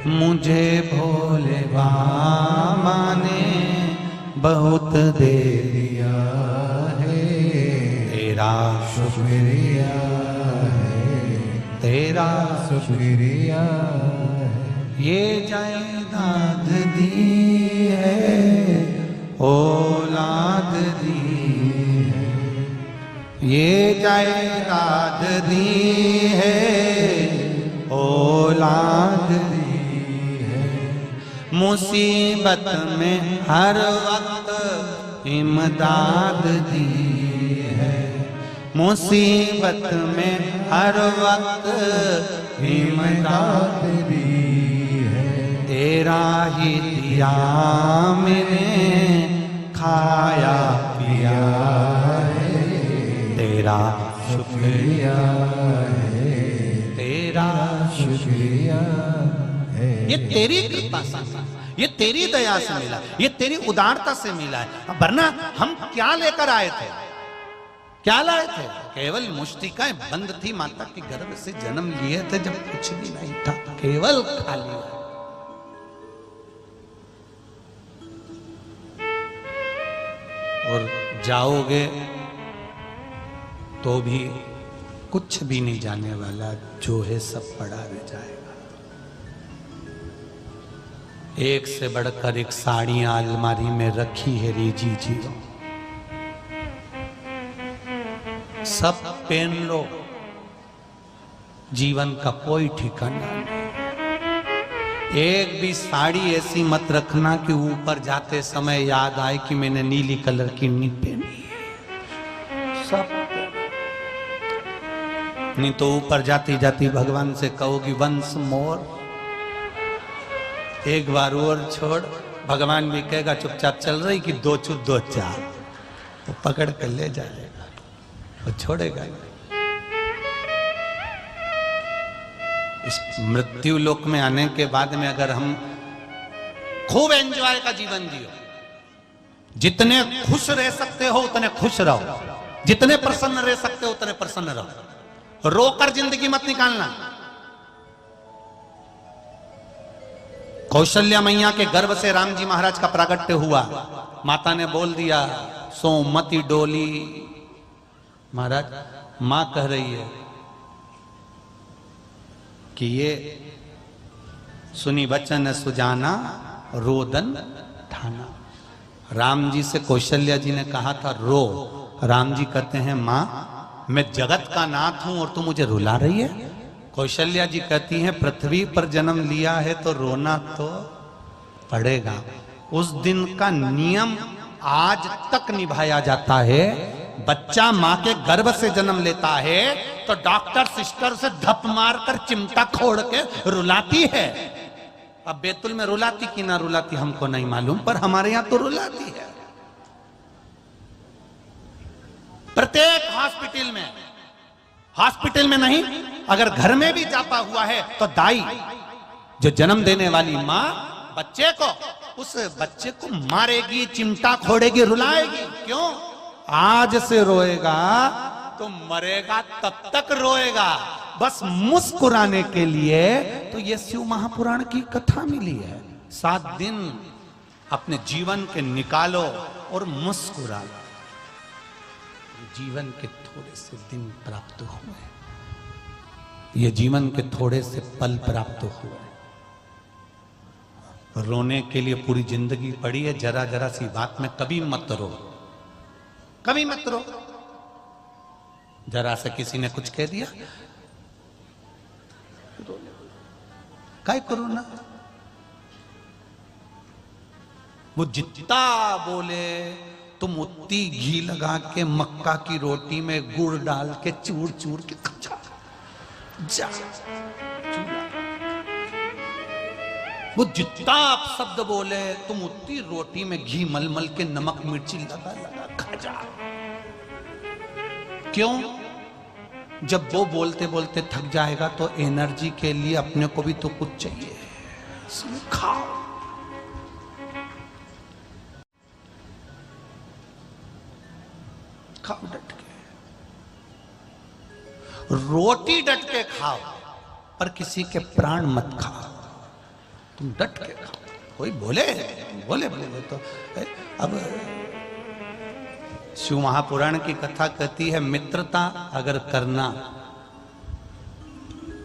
मुझे भोले बाबा ने बहुत दे दिया है, तेरा शुक्रिया है, तेरा शुक्रिया है। ये जायदाद दी है, औलाद दी है, ये जायदाद दी है, औलाद दी है। मुसीबत में हर वक्त इमदाद दी है, मुसीबत में हर वक्त इमदाद दी है। तेरा ही दिया मैंने खाया पिया है, तेरा शुक्रिया है, तेरा शुक्रिया है। ये तेरी कृपा से, ये तेरी दया से मिला, ये तेरी उदारता से मिला है। वरना हम क्या लेकर आए थे, क्या लाए थे? केवल मुष्टिकाएं बंद थी, माता के गर्भ से जन्म लिए थे जब कुछ भी नहीं था, केवल खाली। और जाओगे तो भी कुछ भी नहीं जाने वाला, जो है सब पड़ा रह जाएगा। एक से बढ़कर एक साड़ियां अलमारी में रखी है रीजी जी, सब पहन लो, जीवन का कोई ठिकाना नहीं। एक भी साड़ी ऐसी मत रखना कि ऊपर जाते समय याद आए कि मैंने नीली कलर की नहीं पहनी है। सब नहीं तो ऊपर जाती जाती भगवान से कहोगी वंस मोर, एक बार और छोड़। भगवान भी कहेगा चुपचाप चल रही कि दो चुप दो चार, वो पकड़ कर ले जाएगा, वो छोड़ेगा। इस मृत्यु लोक में आने के बाद में अगर हम खूब एंजॉय का जीवन जियो, जितने खुश रह सकते हो उतने खुश रहो, जितने प्रसन्न रह सकते हो उतने प्रसन्न रहो, रोकर जिंदगी मत निकालना। कौशल्या मैया के गर्भ से राम जी महाराज का प्रागट्य हुआ, माता ने बोल दिया सोमती डोली। महाराज मां कह रही है कि ये सुनी वचन सुजाना रोदन ठाना। राम जी से कौशल्या जी ने कहा था रो, राम जी कहते हैं मां मैं जगत का नाथ हूं और तू मुझे रुला रही है। कौशल्या जी कहती हैं पृथ्वी पर जन्म लिया है तो रोना तो पड़ेगा। उस दिन का नियम आज तक निभाया जाता है। बच्चा मां के गर्भ से जन्म लेता है तो डॉक्टर सिस्टर से धप मारकर चिमटा खोड़ के रुलाती है। अब बैतुल में रुलाती कि ना रुलाती हमको नहीं मालूम, पर हमारे यहां तो रुलाती है। प्रत्येक हॉस्पिटल में नहीं, अगर घर में भी जाता हुआ है तो दाई जो जन्म देने वाली मां बच्चे को, उस बच्चे को मारेगी, चिमटा खोड़ेगी, रुलाएगी। क्यों? आज से रोएगा तो मरेगा तब तक रोएगा, बस मुस्कुराने के लिए। तो ये शिव महापुराण की कथा मिली है। 7 दिन अपने जीवन के निकालो और मुस्कुरा लो। जीवन के थोड़े से दिन प्राप्त हुए, ये जीवन के थोड़े से पल प्राप्त हुए। रोने के लिए पूरी जिंदगी पड़ी है। जरा जरा सी बात में कभी मत रो, कभी मत रो। जरा से किसी ने कुछ कह दिया काय करो ना, वो जितना बोले तुम उतनी घी लगा के मक्का की रोटी में गुड़ डाल के चूर चूर के खा जा। वो जितना आप शब्द बोले तुम उतनी रोटी में घी मलमल के नमक मिर्ची लगा लगा खा जा। क्यों? जब वो बोलते बोलते थक जाएगा तो एनर्जी के लिए अपने को भी तो कुछ चाहिए, खाओ। खाओ डट के, रोटी डट के खाओ, पर किसी के प्राण मत खाओ। तुम डट के खाओ। कोई बोले बोले बोले तो अब शिव महापुराण की कथा कहती है मित्रता अगर करना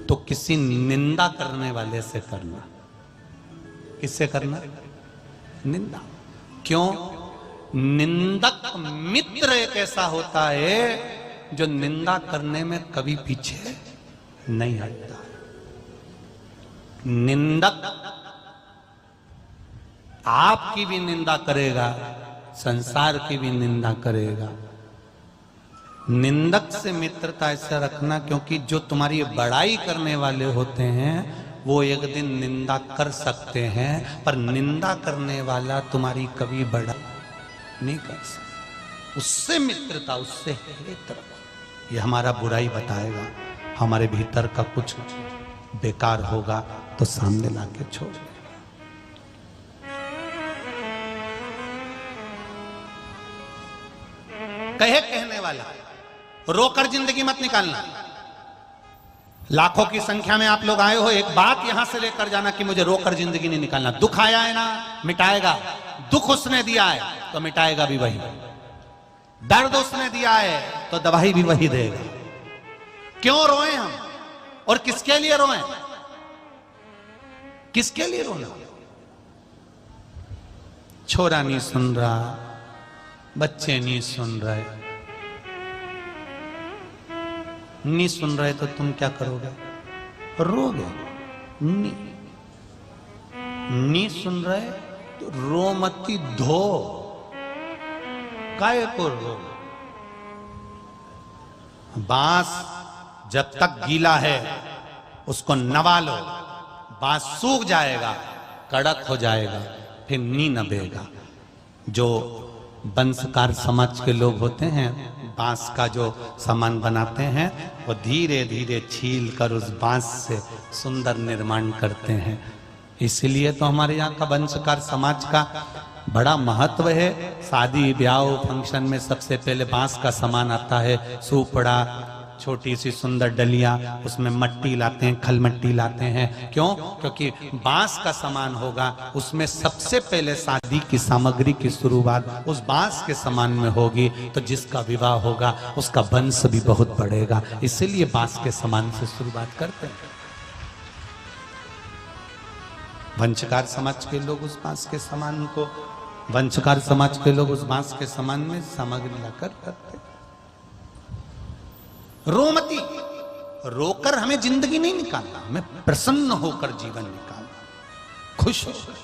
तो किसी निंदा करने वाले से करना। किससे करना? निंदा। क्यों? निंदक मित्र एक ऐसा होता है जो निंदा करने में कभी पीछे नहीं हटता। निंदक आपकी भी निंदा करेगा, संसार की भी निंदा करेगा। निंदक से मित्रता ऐसा रखना, क्योंकि जो तुम्हारी बड़ाई करने वाले होते हैं वो एक दिन निंदा कर सकते हैं, पर निंदा करने वाला तुम्हारी कभी बड़ा नहीं कर सकता। उससे मित्रता, उससे हित रखो। ये हमारा बुराई बताएगा, हमारे भीतर का कुछ बेकार होगा तो सामने लाके छोड़ देगा। कहने वाला, रोकर जिंदगी मत निकालना। लाखों की संख्या में आप लोग आए हो, एक बात यहां से लेकर जाना कि मुझे रोकर जिंदगी नहीं निकालना। दुख आया है ना, मिटाएगा। दुख उसने दिया है तो मिटाएगा भी वही। दर्द उसने दिया है तो दवाई भी वही देगा। क्यों रोए हम और किसके लिए रोए? किसके लिए रोना? छोरा नहीं सुन रहा, बच्चे नहीं सुन रहे, नहीं सुन रहे तो तुम क्या करोगे? रोगे नहीं। नहीं सुन रहे तो रोमती धो, काय को रो। बांस जब तक गीला है उसको नवा लो, बांस सूख जाएगा, कड़क हो जाएगा, फिर नी नबेगा। जो वंशकार समाज के लोग होते हैं, बांस का जो सामान बनाते हैं वो धीरे धीरे छील कर उस बांस से सुंदर निर्माण करते हैं। इसलिए तो हमारे यहाँ का वंशकार समाज का बड़ा महत्व है। शादी ब्याह फंक्शन में सबसे पहले बांस का सामान आता है, सूपड़ा, छोटी सी सुंदर डलियां, उसमें मट्टी लाते हैं, खल मट्टी लाते हैं। क्यों? क्योंकि बांस का सामान होगा, उसमें सबसे पहले शादी की सामग्री की शुरुआत उस बांस के सामान में होगी, तो जिसका विवाह होगा उसका वंश भी बहुत बढ़ेगा। इसीलिए बांस के सामान से शुरुआत करते हैं। वंशकार समाज के लोग उस बांस के सामान को, वंशकार समाज के लोग उस बांस के सामान में सामग्री लाकर करते। रोमती, रोकर हमें जिंदगी नहीं निकालना, हमें प्रसन्न होकर जीवन निकालना, खुश होकर।